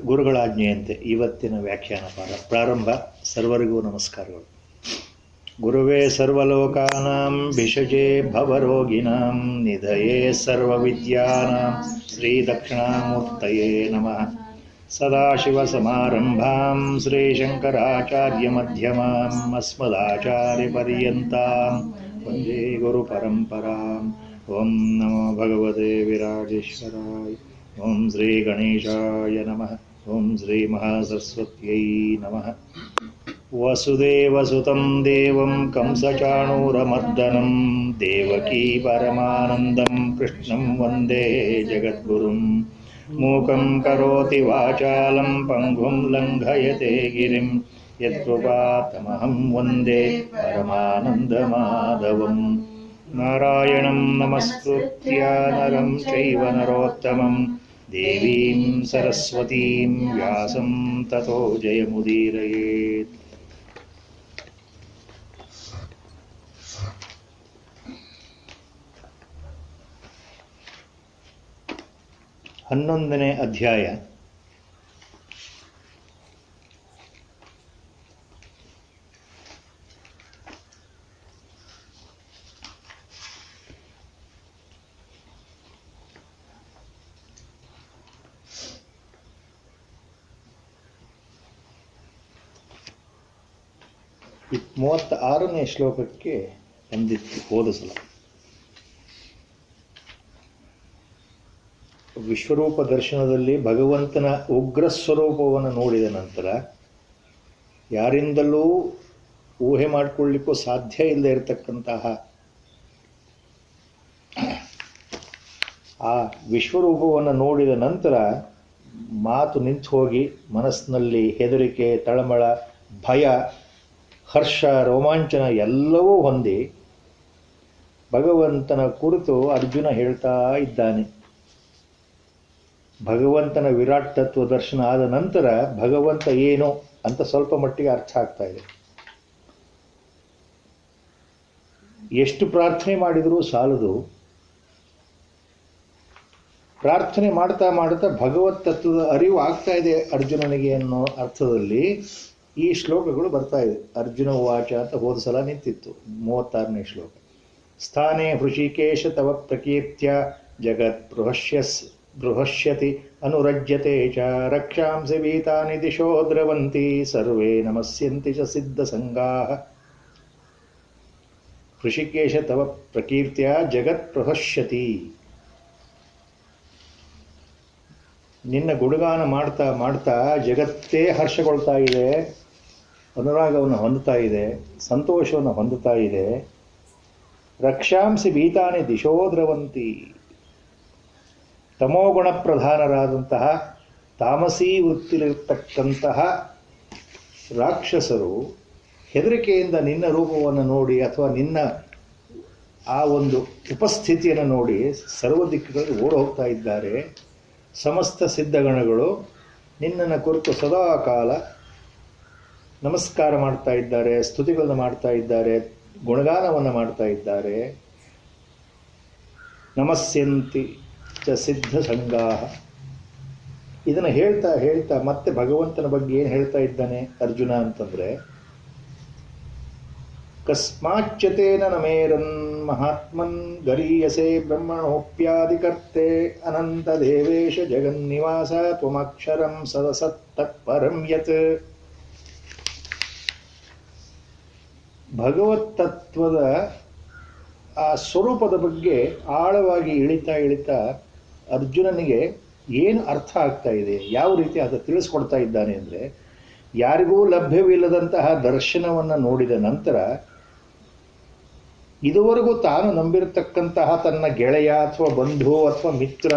ಗುರುಗಳಾಜ್ಞೆಯಂತೆ ಇವತ್ತಿನ ವ್ಯಾಖ್ಯಾನ ಪ್ರಾರಂಭ. ಸರ್ವರಿಗೂ ನಮಸ್ಕಾರಗಳು. ಗುರುವೇ ಸರ್ವಲೋಕಾನಾಂ ಭಿಷಜೇ ಭವರೋಗಿಣಾಂ ನಿಧಯೇ ಸರ್ವವಿದ್ಯಾನಾಂ ಶ್ರೀದಕ್ಷಿಣಾಮೂರ್ತಯೇ ನಮಃ. ಸದಾಶಿವಸಮಾರಂಭಾಂ ಶ್ರೀಶಂಕರಾಚಾರ್ಯಮಧ್ಯಮಾಂ ಅಸ್ಮದಾಚಾರ್ಯಪರ್ಯಂತಾಂ ವಂದೇ ಗುರುಪರಂಪರಾಂ. ಓಂ ನಮೋ ಭಗವತೆ ವಿರಾಜೇಶ್ವರಾಯ. ಓಂ ಶ್ರೀ ಗಣೇಶಾಯ ನಮಃ. ಓಂ ಶ್ರೀ ಮಹಾಸರಸ್ವತ್ಯೈ ನಮಃ. ವಸುದೇವಸುತಂ ದೇವಂ ಕಂಸಚಾಣೂರಮರ್ದನಂ ದೇವಕೀ ಪರಮಾನಂದಂ ಕೃಷ್ಣಂ ವಂದೇ ಜಗದ್ಗುರುಂ. ಮೂಕಂ ಕರೋತಿ ವಾಚಾಲಂ ಪಂಗುಂ ಲಂಘಯತೆ ಗಿರಿಂ ಯತ್ಕೃಪಾತಮಹಂ ವಂದೇ ಪರಮಾನಂದಮಾಧವಂ. ನಾರಾಯಣಂ ನಮಸ್ಕೃತ್ಯ ನರಂ ಚೈವ ನರೋತ್ತಮಂ ದೇವೀಂ ಸರಸ್ವತೀಂ ವ್ಯಾಸಂ ತತೋ ಜಯಮುದೀರಯೇತ್. ಹನ್ನೊಂದನೇ ಅಧ್ಯಾಯ. ಈ 36ನೇ ಶ್ಲೋಕಕ್ಕೆ ಬಂದಿತ್ತು ಹೋದ ಸಲ. ವಿಶ್ವರೂಪ ದರ್ಶನದಲ್ಲಿ ಭಗವಂತನ ಉಗ್ರ ಸ್ವರೂಪವನ್ನು ನೋಡಿದ ನಂತರ ಯಾರಿಂದಲೂ ಊಹೆ ಮಾಡಿಕೊಳ್ಳಿಕ್ಕೂ ಸಾಧ್ಯ ಇಲ್ಲದೆ ಇರತಕ್ಕಂತಹ ಆ ವಿಶ್ವರೂಪವನ್ನು ನೋಡಿದ ನಂತರ ಮಾತು ನಿಂತು ಹೋಗಿ ಮನಸ್ಸಿನಲ್ಲಿ ಹೆದರಿಕೆ, ತಳಮಳ, ಭಯ, ಹರ್ಷ, ರೋಮಾಂಚನ ಎಲ್ಲವೂ ಹೊಂದಿ ಭಗವಂತನ ಕುರಿತು ಅರ್ಜುನ ಹೇಳ್ತಾ ಇದ್ದಾನೆ. ಭಗವಂತನ ವಿರಾಟ್ ತತ್ವ ದರ್ಶನ ಆದ ನಂತರ ಭಗವಂತ ಏನು ಅಂತ ಸ್ವಲ್ಪ ಮಟ್ಟಿಗೆ ಅರ್ಥ ಆಗ್ತಾ ಇದೆ. ಎಷ್ಟು ಪ್ರಾರ್ಥನೆ ಮಾಡಿದರೂ ಸಾಲದು. ಪ್ರಾರ್ಥನೆ ಮಾಡ್ತಾ ಮಾಡ್ತಾ ಭಗವತ್ ತತ್ವದ ಅರಿವು ಆಗ್ತಾ ಇದೆ ಅರ್ಜುನನಿಗೆ ಅನ್ನೋ ಅರ್ಥದಲ್ಲಿ ಈ ಶ್ಲೋಕಗಳು ಬರ್ತಾ ಇದೆ. ಅರ್ಜುನ ವಾಚ ಅಂತ ಹೋದ ಸಲ ನಿಂತಿತ್ತು 36ನೇ ಶ್ಲೋಕ. ಸ್ಥಾನೇ ಹೃಷಿಕೇಶ ತವ ಪ್ರಕೀರ್ತ್ಯ ಜಗತ್ ಬೃಹಶ್ಯತಿ ಅನುರಜ್ಯತೆ ಚ ರಕ್ಷಾಂಸಿ ಭೀತಾನಿ ದಿಶೋ ದ್ರವಂತಿ ಸರ್ವೇ ನಮಸ್ಯಂತಿ ಚ ಸಿದ್ಧ ಸಂಗಾಃ. ಹೃಷಿಕೇಶ ತವ ಪ್ರಕೀರ್ತ್ಯ ಜಗತ್ ಬೃಹಶ್ಯತಿ. ನಿನ್ನ ಗುಣಗಾನ ಮಾಡ್ತಾ ಮಾಡ್ತಾ ಜಗತ್ತೇ ಹರ್ಷಗೊಳ್ತಾ ಇದೆ, ಅನುರಾಗವನ್ನು ಹೊಂದುತ್ತಾ ಇದೆ, ಸಂತೋಷವನ್ನು ಹೊಂದುತ್ತಾ ಇದೆ. ರಕ್ಷಾಂಸಿ ಭೀತಾನಿ ದಿಶೋ ದ್ರವಂತಿ. ತಮೋಗುಣ ಪ್ರಧಾನರಾದಂತಹ ತಾಮಸೀ ವೃತ್ತಿಲಿರ್ತಕ್ಕಂತಹ ರಾಕ್ಷಸರು ಹೆದರಿಕೆಯಿಂದ ನಿನ್ನ ರೂಪವನ್ನು ನೋಡಿ ಅಥವಾ ನಿನ್ನ ಆ ಒಂದು ಉಪಸ್ಥಿತಿಯನ್ನು ನೋಡಿ ಸರ್ವ ದಿಕ್ಕುಗಳಲ್ಲಿ ಓಡಿ ಹೋಗ್ತಾ ಇದ್ದಾರೆ. ಸಮಸ್ತ ಸಿದ್ಧಗಣಗಳು ನಿನ್ನನ್ನು ಕುರಿತು ಸದಾ ಕಾಲ ನಮಸ್ಕಾರ ಮಾಡ್ತಾ ಇದ್ದಾರೆ, ಸ್ತುತಿಗಳನ್ನು ಮಾಡ್ತಾ ಇದ್ದಾರೆ, ಗುಣಗಾನವನ್ನು ಮಾಡ್ತಾ ಇದ್ದಾರೆ. ನಮಸ್ಯಂತಿ ಚ ಸಿದ್ಧ ಸಂಗಾಹ. ಇದನ್ನು ಹೇಳ್ತಾ ಹೇಳ್ತಾ ಮತ್ತೆ ಭಗವಂತನ ಬಗ್ಗೆ ಏನು ಹೇಳ್ತಾ ಇದ್ದಾನೆ ಅರ್ಜುನ ಅಂತಂದರೆ, ಕಸ್ಮಾಚ್ಚತೇನ ನಮೇರನ್ ಮಹಾತ್ಮನ್ ಗರೀಯಸೆ ಬ್ರಹ್ಮಣೋಪ್ಯಾದಿಕರ್ತೆ ಅನಂತ ದೇವೇಶ ಜಗನ್ನಿವಾಸ ತ್ವಮಕ್ಷರಂ ಸದಸತ್ತತ್ಪರಂ ಯತ್. ಭಗವತ್ ತತ್ವದ ಆ ಸ್ವರೂಪದ ಬಗ್ಗೆ ಆಳವಾಗಿ ಇಳಿತಾ ಇಳಿತಾ ಅರ್ಜುನನಿಗೆ ಏನು ಅರ್ಥ ಆಗ್ತಾ ಇದೆ, ಯಾವ ರೀತಿ ಅದು ತಿಳಿಸ್ಕೊಡ್ತಾ ಇದ್ದಾನೆ ಅಂದರೆ, ಯಾರಿಗೂ ಲಭ್ಯವಿಲ್ಲದಂತಹ ದರ್ಶನವನ್ನು ನೋಡಿದ ನಂತರ ಇದುವರೆಗೂ ತಾನು ನಂಬಿರತಕ್ಕಂತಹ ತನ್ನ ಗೆಳೆಯ ಅಥವಾ ಬಂಧು ಅಥವಾ ಮಿತ್ರ,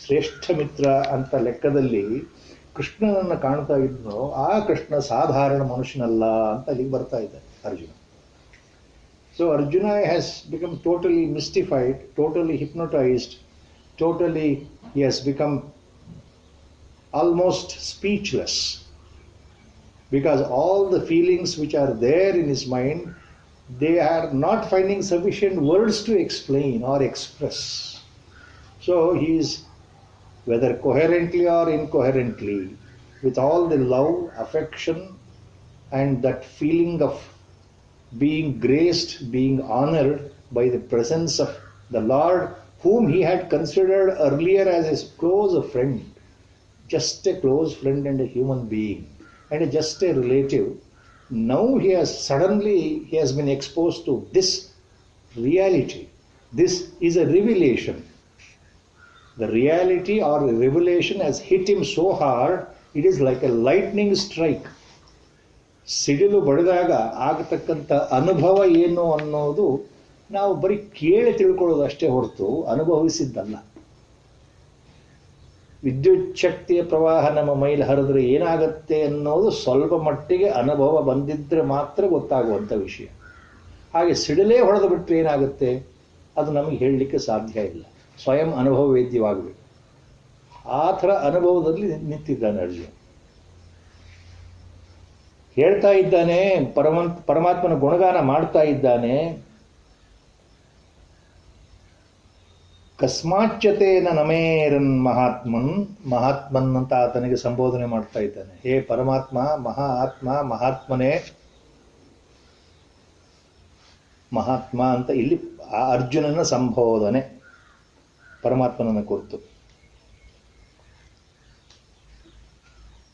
ಶ್ರೇಷ್ಠ ಮಿತ್ರ ಅಂತ ಲೆಕ್ಕದಲ್ಲಿ ಕೃಷ್ಣನನ್ನು ಕಾಣ್ತಾ ಇದ್ನೋ ಆ ಕೃಷ್ಣ ಸಾಧಾರಣ ಮನುಷ್ಯನಲ್ಲ ಅಂತ ಅಲ್ಲಿಗೆ ಬರ್ತಾ ಇದ್ದ Arjuna. So Arjuna has become totally mystified, totally hypnotised, totally he has become almost speechless because all the feelings which are there in his mind, they are not finding sufficient words to explain or express. So he is, whether coherently or incoherently, with all the love, affection, and that feeling of being graced, being honored by the presence of the Lord, whom he had considered earlier as his close friend, just a close friend and a human being, and just a relative. Now he has been exposed to this reality. This is a revelation. The reality or the revelation has hit him so hard, it is like a lightning strike. ಸಿಡಿಲು ಬಡಿದಾಗ ಆಗತಕ್ಕಂಥ ಅನುಭವ ಏನು ಅನ್ನೋದು ನಾವು ಬರೀ ಕೇಳಿ ತಿಳ್ಕೊಳ್ಳೋದು ಅಷ್ಟೇ ಹೊರತು ಅನುಭವಿಸಿದ್ದಲ್ಲ. ವಿದ್ಯುತ್ ಶಕ್ತಿಯ ಪ್ರವಾಹ ನಮ್ಮ ಮೈಲಿ ಹರಿದ್ರೆ ಏನಾಗುತ್ತೆ ಅನ್ನೋದು ಸ್ವಲ್ಪ ಮಟ್ಟಿಗೆ ಅನುಭವ ಬಂದಿದ್ರೆ ಮಾತ್ರ ಗೊತ್ತಾಗುವಂಥ ವಿಷಯ. ಹಾಗೆ ಸಿಡಿಲೇ ಹೊಡೆದು ಬಿಟ್ಟರೆ ಏನಾಗುತ್ತೆ ಅದು ನಮಗೆ ಹೇಳಲಿಕ್ಕೆ ಸಾಧ್ಯ ಇಲ್ಲ. ಸ್ವಯಂ ಅನುಭವ ವೇದ್ಯವಾಗಬೇಕು. ಆ ಥರ ಅನುಭವದಲ್ಲಿ ನಿಂತಿದ್ದಾನೆ ಅರ್ಜುನ. ಹೇಳ್ತಾ ಇದ್ದಾನೆ, ಪರಮಾತ್ಮನ ಗುಣಗಾನ ಮಾಡ್ತಾ ಇದ್ದಾನೆ. ಕಸ್ಮಾಚ್ಯತೇನ ನಮೇರನ್ ಮಹಾತ್ಮನ್ ಅಂತ ಆತನಿಗೆ ಸಂಬೋಧನೆ ಮಾಡ್ತಾ ಇದ್ದಾನೆ. ಹೇ ಪರಮಾತ್ಮ, ಮಹಾ ಆತ್ಮ, ಮಹಾತ್ಮನೇ. ಮಹಾತ್ಮ ಅಂತ ಇಲ್ಲಿ ಆ ಅರ್ಜುನನ ಸಂಬೋಧನೆ ಪರಮಾತ್ಮನನ್ನ ಕುರಿತು.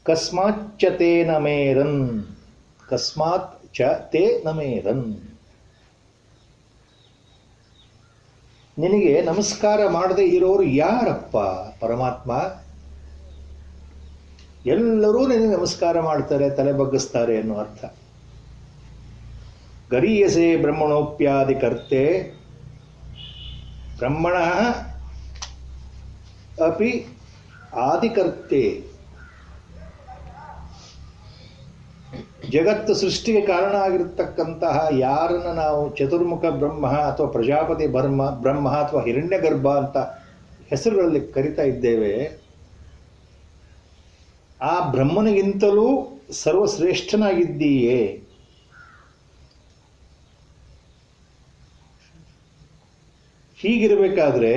ಕಸ್ಮಾತ್ ಚ ತೇ ನಮೇರನ್, ಕಸ್ಮಾತ್ ಚ ತೇ ನಮೇರನ್. ನಿನಗೆ ನಮಸ್ಕಾರ ಮಾಡದೆ ಇರೋರು ಯಾರಪ್ಪ ಪರಮಾತ್ಮ? ಎಲ್ಲರೂ ನಿನಗೆ ನಮಸ್ಕಾರ ಮಾಡ್ತಾರೆ, ತಲೆ ಬಗ್ಗಿಸ್ತಾರೆ ಅನ್ನೋ ಅರ್ಥ. ಗರೀಯಸೆ ಬ್ರಹ್ಮಣೋಪ್ಯಾದಿ ಕರ್ತೆ ಬ್ರಹ್ಮಣ ಅಪಿ ಆದಿಕರ್ತೆ. ಜಗತ್ತು ಸೃಷ್ಟಿಗೆ ಕಾರಣ ಆಗಿರತಕ್ಕಂತಹ ಯಾರನ್ನು ನಾವು ಚತುರ್ಮುಖ ಬ್ರಹ್ಮ ಅಥವಾ ಪ್ರಜಾಪತಿ ಬ್ರಹ್ಮ ಅಥವಾ ಹಿರಣ್ಯಗರ್ಭ ಅಂತ ಹೆಸರುಗಳಲ್ಲಿ ಕರಿತಾ ಇದ್ದೇವೆ, ಆ ಬ್ರಹ್ಮನಿಗಿಂತಲೂ ಸರ್ವಶ್ರೇಷ್ಠನಾಗಿದ್ದೀಯೇ. ಹೀಗಿರಬೇಕಾದ್ರೆ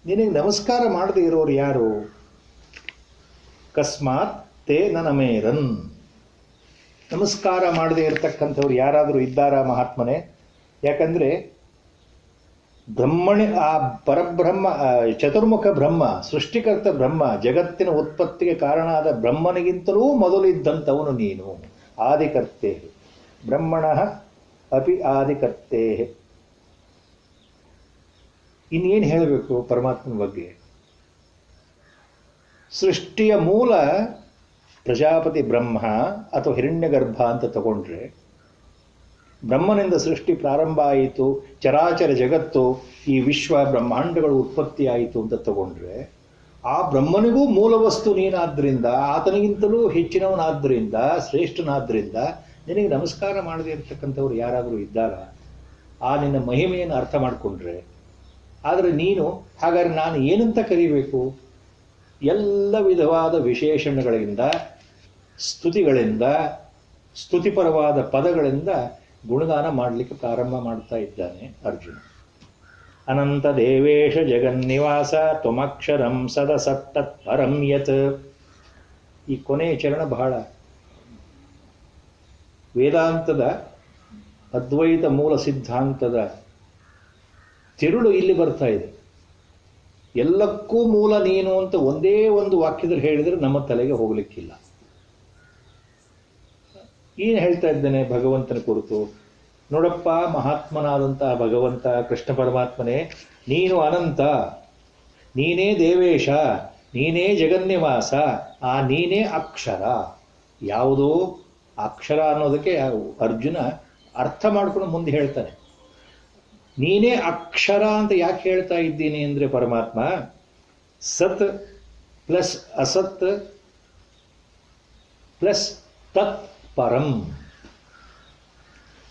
ನಿನಗೆ ನಮಸ್ಕಾರ ಮಾಡದೇ ಇರೋರು ಯಾರು? ಕಸ್ಮಾತ್ ತೇ ನಮೇರನ್. ನಮಸ್ಕಾರ ಮಾಡದೇ ಇರತಕ್ಕಂಥವ್ರು ಯಾರಾದರೂ ಇದ್ದಾರಾ ಮಹಾತ್ಮನೇ? ಯಾಕಂದರೆ ಆ ಪರಬ್ರಹ್ಮ, ಚತುರ್ಮುಖ ಬ್ರಹ್ಮ, ಸೃಷ್ಟಿಕರ್ತ ಬ್ರಹ್ಮ, ಜಗತ್ತಿನ ಉತ್ಪತ್ತಿಗೆ ಕಾರಣ ಆದ ಬ್ರಹ್ಮನಿಗಿಂತಲೂ ಮೊದಲಿದ್ದಂಥವನು ನೀನು. ಆದಿಕರ್ತೆ ಬ್ರಹ್ಮಣ ಅಪಿ ಆದಿಕರ್ತೆ. ಇನ್ನೇನು ಹೇಳಬೇಕು ಪರಮಾತ್ಮನ ಬಗ್ಗೆ? ಸೃಷ್ಟಿಯ ಮೂಲ ಪ್ರಜಾಪತಿ ಬ್ರಹ್ಮ ಅಥವಾ ಹಿರಣ್ಯಗರ್ಭ ಅಂತ ತಗೊಂಡ್ರೆ, ಬ್ರಹ್ಮನಿಂದ ಸೃಷ್ಟಿ ಪ್ರಾರಂಭ ಆಯಿತು, ಚರಾಚರ ಜಗತ್ತು, ಈ ವಿಶ್ವ ಬ್ರಹ್ಮಾಂಡಗಳು ಉತ್ಪತ್ತಿ ಆಯಿತು ಅಂತ ತಗೊಂಡ್ರೆ, ಆ ಬ್ರಹ್ಮನಿಗೂ ಮೂಲ ವಸ್ತು ನೀನಾದ್ರಿಂದ, ಆತನಿಗಿಂತಲೂ ಹೆಚ್ಚಿನವನಾದ್ರಿಂದ, ಶ್ರೇಷ್ಠನಾದ್ರಿಂದ ನಿನಗೆ ನಮಸ್ಕಾರ ಮಾಡದೇ ಇರತಕ್ಕಂಥವ್ರು ಯಾರಾದರೂ ಇದ್ದಾರಾ? ಆ ನಿನ್ನ ಮಹಿಮೆಯನ್ನು ಅರ್ಥ ಮಾಡಿಕೊಂಡ್ರೆ. ಆದರೆ ನೀನು ಹಾಗಾದ್ರೆ ನಾನು ಏನಂತ ಕರೀಬೇಕು? ಎಲ್ಲ ವಿಧವಾದ ವಿಶೇಷಣಗಳಿಂದ, ಸ್ತುತಿಗಳಿಂದ, ಸ್ತುತಿಪರವಾದ ಪದಗಳಿಂದ ಗುಣಗಾನ ಮಾಡಲಿಕ್ಕೆ ಪ್ರಾರಂಭ ಮಾಡ್ತಾ ಇದ್ದಾನೆ ಅರ್ಜುನ. ಅನಂತ ದೇವೇಶ ಜಗನ್ನಿವಾಸ ತ್ವಮಕ್ಷರಂ ಸದಸತ್ತತ್ ಪರಂ ಯತ್. ಈ ಕೊನೆಯ ಚರಣ ಬಹಳ ವೇದಾಂತದ ಅದ್ವೈತ ಮೂಲ ಸಿದ್ಧಾಂತದ ತಿರುಳು ಇಲ್ಲಿ ಬರ್ತಾ ಇದೆ. ಎಲ್ಲಕ್ಕೂ ಮೂಲ ನೀನು ಅಂತ ಒಂದೇ ಒಂದು ವಾಕ್ಯದಲ್ಲಿ ಹೇಳಿದರೆ ನಮ್ಮ ತಲೆಗೆ ಹೋಗ್ಲಿಕ್ಕಿಲ್ಲ. ಏನು ಹೇಳ್ತಾ ಇದ್ದೇನೆ ಭಗವಂತನ ಕುರಿತು? ನೋಡಪ್ಪ, ಮಹಾತ್ಮನಾದಂತಹ ಭಗವಂತ ಕೃಷ್ಣ ಪರಮಾತ್ಮನೇ, ನೀನು ಅನಂತ, ನೀನೇ ದೇವೇಶ, ನೀನೇ ಜಗನ್ನಿವಾಸ, ಆ ನೀನೇ ಅಕ್ಷರ. ಯಾವುದೋ ಅಕ್ಷರ ಅನ್ನೋದಕ್ಕೆ ಅರ್ಜುನ ಅರ್ಥ ಮಾಡ್ಕೊಂಡು ಮುಂದೆ ಹೇಳ್ತಾನೆ. ನೀನೇ ಅಕ್ಷರ ಅಂತ ಯಾಕೆ ಹೇಳ್ತಾ ಇದ್ದೀನಿ ಅಂದರೆ, ಪರಮಾತ್ಮ ಸತ್ ಪ್ಲಸ್ ಅಸತ್ ಪ್ಲಸ್ ತತ್ ಪರಂ.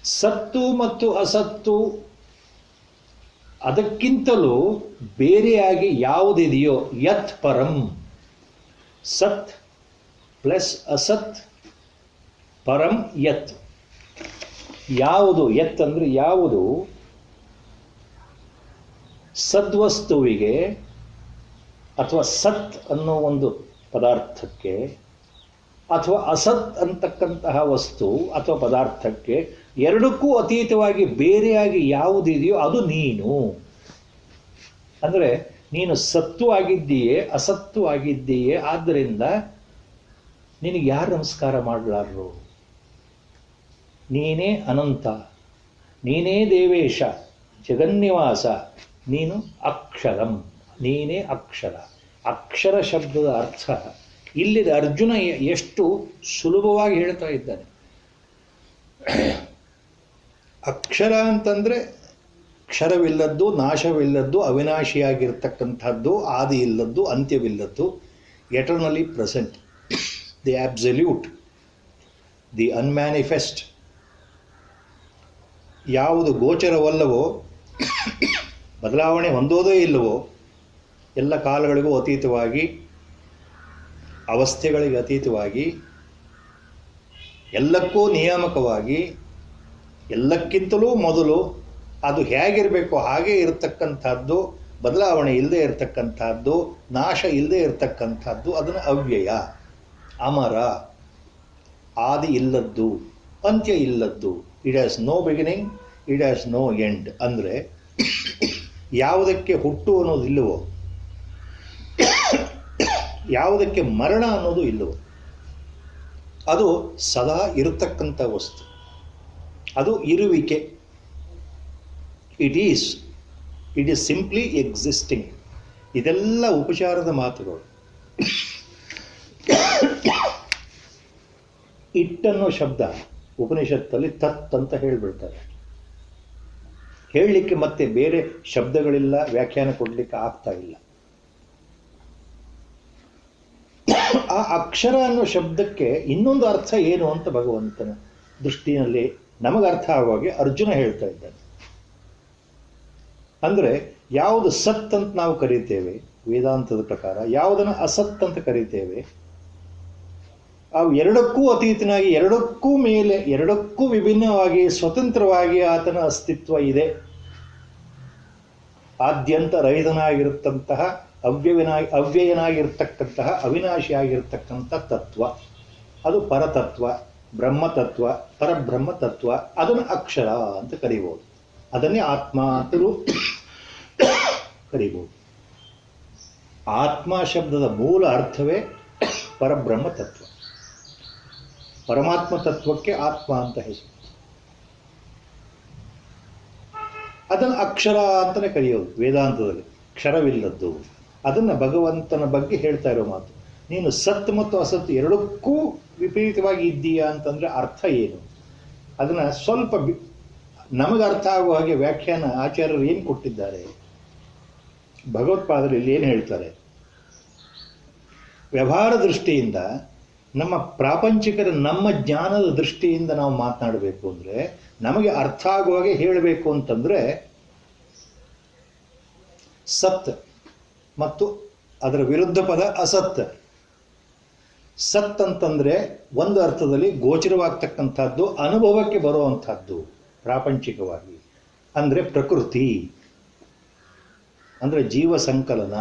ಸತ್ತು ಮತ್ತು ಅಸತ್ತು ಅದಕ್ಕಿಂತಲೂ ಬೇರೆಯಾಗಿ ಯಾವುದಿದೆಯೋ ಯತ್ ಪರಂ. ಸತ್ ಪ್ಲಸ್ ಅಸತ್ ಪರಂ ಯತ್. ಯಾವುದು ಯತ್ ಅಂದರೆ ಯಾವುದು ಸದ್ವಸ್ತುವಿಗೆ ಅಥವಾ ಸತ್ ಅನ್ನೋ ಒಂದು ಪದಾರ್ಥಕ್ಕೆ ಅಥವಾ ಅಸತ್ ಅಂತಕ್ಕಂತಹ ವಸ್ತು ಅಥವಾ ಪದಾರ್ಥಕ್ಕೆ ಎರಡಕ್ಕೂ ಅತೀತವಾಗಿ ಬೇರೆಯಾಗಿ ಯಾವುದಿದೆಯೋ ಅದು ನೀನು. ಅಂದರೆ ನೀನು ಸತ್ತು ಆಗಿದ್ದೀಯೇ, ಅಸತ್ತು ಆಗಿದ್ದೀಯೇ, ಆದ್ದರಿಂದ ನಿನಗೆ ಯಾರು ನಮಸ್ಕಾರ ಮಾಡಲಾರರು? ನೀನೇ ಅನಂತ, ನೀನೇ ದೇವೇಶ, ಜಗನ್ನಿವಾಸ, ನೀನು ಅಕ್ಷರಂ, ನೀನೇ ಅಕ್ಷರ. ಅಕ್ಷರ ಶಬ್ದದ ಅರ್ಥ ಇಲ್ಲಿ ಅರ್ಜುನ ಎಷ್ಟು ಸುಲಭವಾಗಿ ಹೇಳ್ತಾ ಇದ್ದಾನೆ. ಅಕ್ಷರ ಅಂತಂದರೆ ಕ್ಷರವಿಲ್ಲದ್ದು, ನಾಶವಿಲ್ಲದ್ದು, ಅವಿನಾಶಿಯಾಗಿರ್ತಕ್ಕಂಥದ್ದು, ಆದಿ ಇಲ್ಲದ್ದು, ಅಂತ್ಯವಿಲ್ಲದ್ದು, eternally present, the absolute, the unmanifest. ಯಾವುದು ಗೋಚರವಲ್ಲವೋ, ಬದಲಾವಣೆ ಹೊಂದೋದೇ ಇಲ್ಲವೋ, ಎಲ್ಲ ಕಾಲಗಳಿಗೂ ಅತೀತವಾಗಿ, ಅವಸ್ಥೆಗಳಿಗೆ ಅತೀತವಾಗಿ, ಎಲ್ಲಕ್ಕೂ ನಿಯಾಮಕವಾಗಿ, ಎಲ್ಲಕ್ಕಿಂತಲೂ ಮೊದಲು ಅದು ಹೇಗಿರಬೇಕು ಹಾಗೇ ಇರತಕ್ಕಂಥದ್ದು, ಬದಲಾವಣೆ ಇಲ್ಲದೆ ಇರತಕ್ಕಂಥದ್ದು, ನಾಶ ಇಲ್ಲದೆ ಇರತಕ್ಕಂಥದ್ದು, ಅದನ್ನು ಅವ್ಯಯ, ಅಮರ, ಆದಿ ಇಲ್ಲದ್ದು, ಅಂತ್ಯ ಇಲ್ಲದ್ದು. It has no beginning, it has no end. ಅಂದರೆ ಯಾವುದಕ್ಕೆ ಹುಟ್ಟು ಅನ್ನೋದಿಲ್ಲವೋ, ಯಾವುದಕ್ಕೆ ಮರಣ ಅನ್ನೋದು ಇಲ್ಲವೋ, ಅದು ಸದಾ ಇರತಕ್ಕಂಥ ವಸ್ತು, ಅದು ಇರುವಿಕೆ. It is simply existing. ಇದೆಲ್ಲ ಉಪಚಾರದ ಮಾತುಗಳು. ಇಟ್ಟನ್ನೋ ಶಬ್ದ ಉಪನಿಷತ್ತಲ್ಲಿ ತತ್ ಅಂತ ಹೇಳಿಬಿಡ್ತಾರೆ. ಹೇಳಲಿಕ್ಕೆ ಮತ್ತೆ ಬೇರೆ ಶಬ್ದಗಳಿಲ್ಲ, ವ್ಯಾಖ್ಯಾನ ಕೊಡಲಿಕ್ಕೆ ಆಗ್ತಾ ಇಲ್ಲ. ಆ ಅಕ್ಷರ ಅನ್ನೋ ಶಬ್ದಕ್ಕೆ ಇನ್ನೊಂದು ಅರ್ಥ ಏನು ಅಂತ ಭಗವಂತನ ದೃಷ್ಟಿಯಲ್ಲಿ ನಮಗೆ ಅರ್ಥ ಆಗುವಾಗೆ ಅರ್ಜುನ ಹೇಳ್ತಾ ಇದ್ದಾನೆ. ಅಂದರೆ ಯಾವುದು ಸತ್ ಅಂತ ನಾವು ಕರೀತೇವೆ ವೇದಾಂತದ ಪ್ರಕಾರ, ಯಾವುದನ್ನು ಅಸತ್ ಅಂತ ಕರೀತೇವೆ, ಅವು ಎರಡಕ್ಕೂ ಅತೀತನಾಗಿ, ಎರಡಕ್ಕೂ ಮೇಲೆ, ಎರಡಕ್ಕೂ ವಿಭಿನ್ನವಾಗಿ, ಸ್ವತಂತ್ರವಾಗಿ ಆತನ ಅಸ್ತಿತ್ವ ಇದೆ. ಆದ್ಯಂತ ರಹಿತನಾಗಿರತಕ್ಕಂತಹ, ಅವ್ಯಯನಾಗಿರ್ತಕ್ಕಂತಹ, ಅವಿನಾಶಿಯಾಗಿರ್ತಕ್ಕಂಥ ತತ್ವ, ಅದು ಪರತತ್ವ, ಬ್ರಹ್ಮತತ್ವ, ಪರಬ್ರಹ್ಮತತ್ವ. ಅದನ್ನು ಅಕ್ಷರ ಅಂತ ಕರೀಬೋದು. ಅದನ್ನೇ ಆತ್ಮ ಅಂತಲೂ ಕರೀಬೋದು. ಆತ್ಮ ಶಬ್ದದ ಮೂಲ ಅರ್ಥವೇ ಪರಬ್ರಹ್ಮ ತತ್ವ. ಪರಮಾತ್ಮ ತತ್ವಕ್ಕೆ ಆತ್ಮ ಅಂತ ಹೆಸರು. ಅದನ್ನು ಅಕ್ಷರ ಅಂತಲೇ ಕರೆಯೋದು ವೇದಾಂತದಲ್ಲಿ, ಕ್ಷರವಿಲ್ಲದ್ದು. ಅದನ್ನು ಭಗವಂತನ ಬಗ್ಗೆ ಹೇಳ್ತಾ ಇರೋ ಮಾತು. ನೀನು ಸತ್ ಮತ್ತು ಅಸತ್ ಎರಡಕ್ಕೂ ವಿಪರೀತವಾಗಿ ಇದ್ದೀಯಾ ಅಂತಂದರೆ ಅರ್ಥ ಏನು? ಅದನ್ನು ಸ್ವಲ್ಪ ನಮಗೆ ಅರ್ಥ ಆಗುವ ಹಾಗೆ ವ್ಯಾಖ್ಯಾನ ಆಚಾರ್ಯರು ಏನು ಕೊಟ್ಟಿದ್ದಾರೆ, ಭಗವತ್ಪಾದರು ಇಲ್ಲಿ ಏನು ಹೇಳ್ತಾರೆ? ವ್ಯವಹಾರ ದೃಷ್ಟಿಯಿಂದ, ನಮ್ಮ ಪ್ರಾಪಂಚಿಕರ, ನಮ್ಮ ಜ್ಞಾನದ ದೃಷ್ಟಿಯಿಂದ ನಾವು ಮಾತನಾಡಬೇಕು ಅಂದರೆ, ನಮಗೆ ಅರ್ಥ ಆಗುವಾಗೆ ಹೇಳಬೇಕು ಅಂತಂದರೆ, ಸತ್ ಮತ್ತು ಅದರ ವಿರುದ್ಧ ಪದ ಅಸತ್. ಸತ್ ಅಂತಂದರೆ ಒಂದು ಅರ್ಥದಲ್ಲಿ ಗೋಚರವಾಗ್ತಕ್ಕಂಥದ್ದು, ಅನುಭವಕ್ಕೆ ಬರುವಂಥದ್ದು ಪ್ರಾಪಂಚಿಕವಾಗಿ. ಅಂದರೆ ಪ್ರಕೃತಿ, ಅಂದರೆ ಜೀವ ಸಂಕಲನ,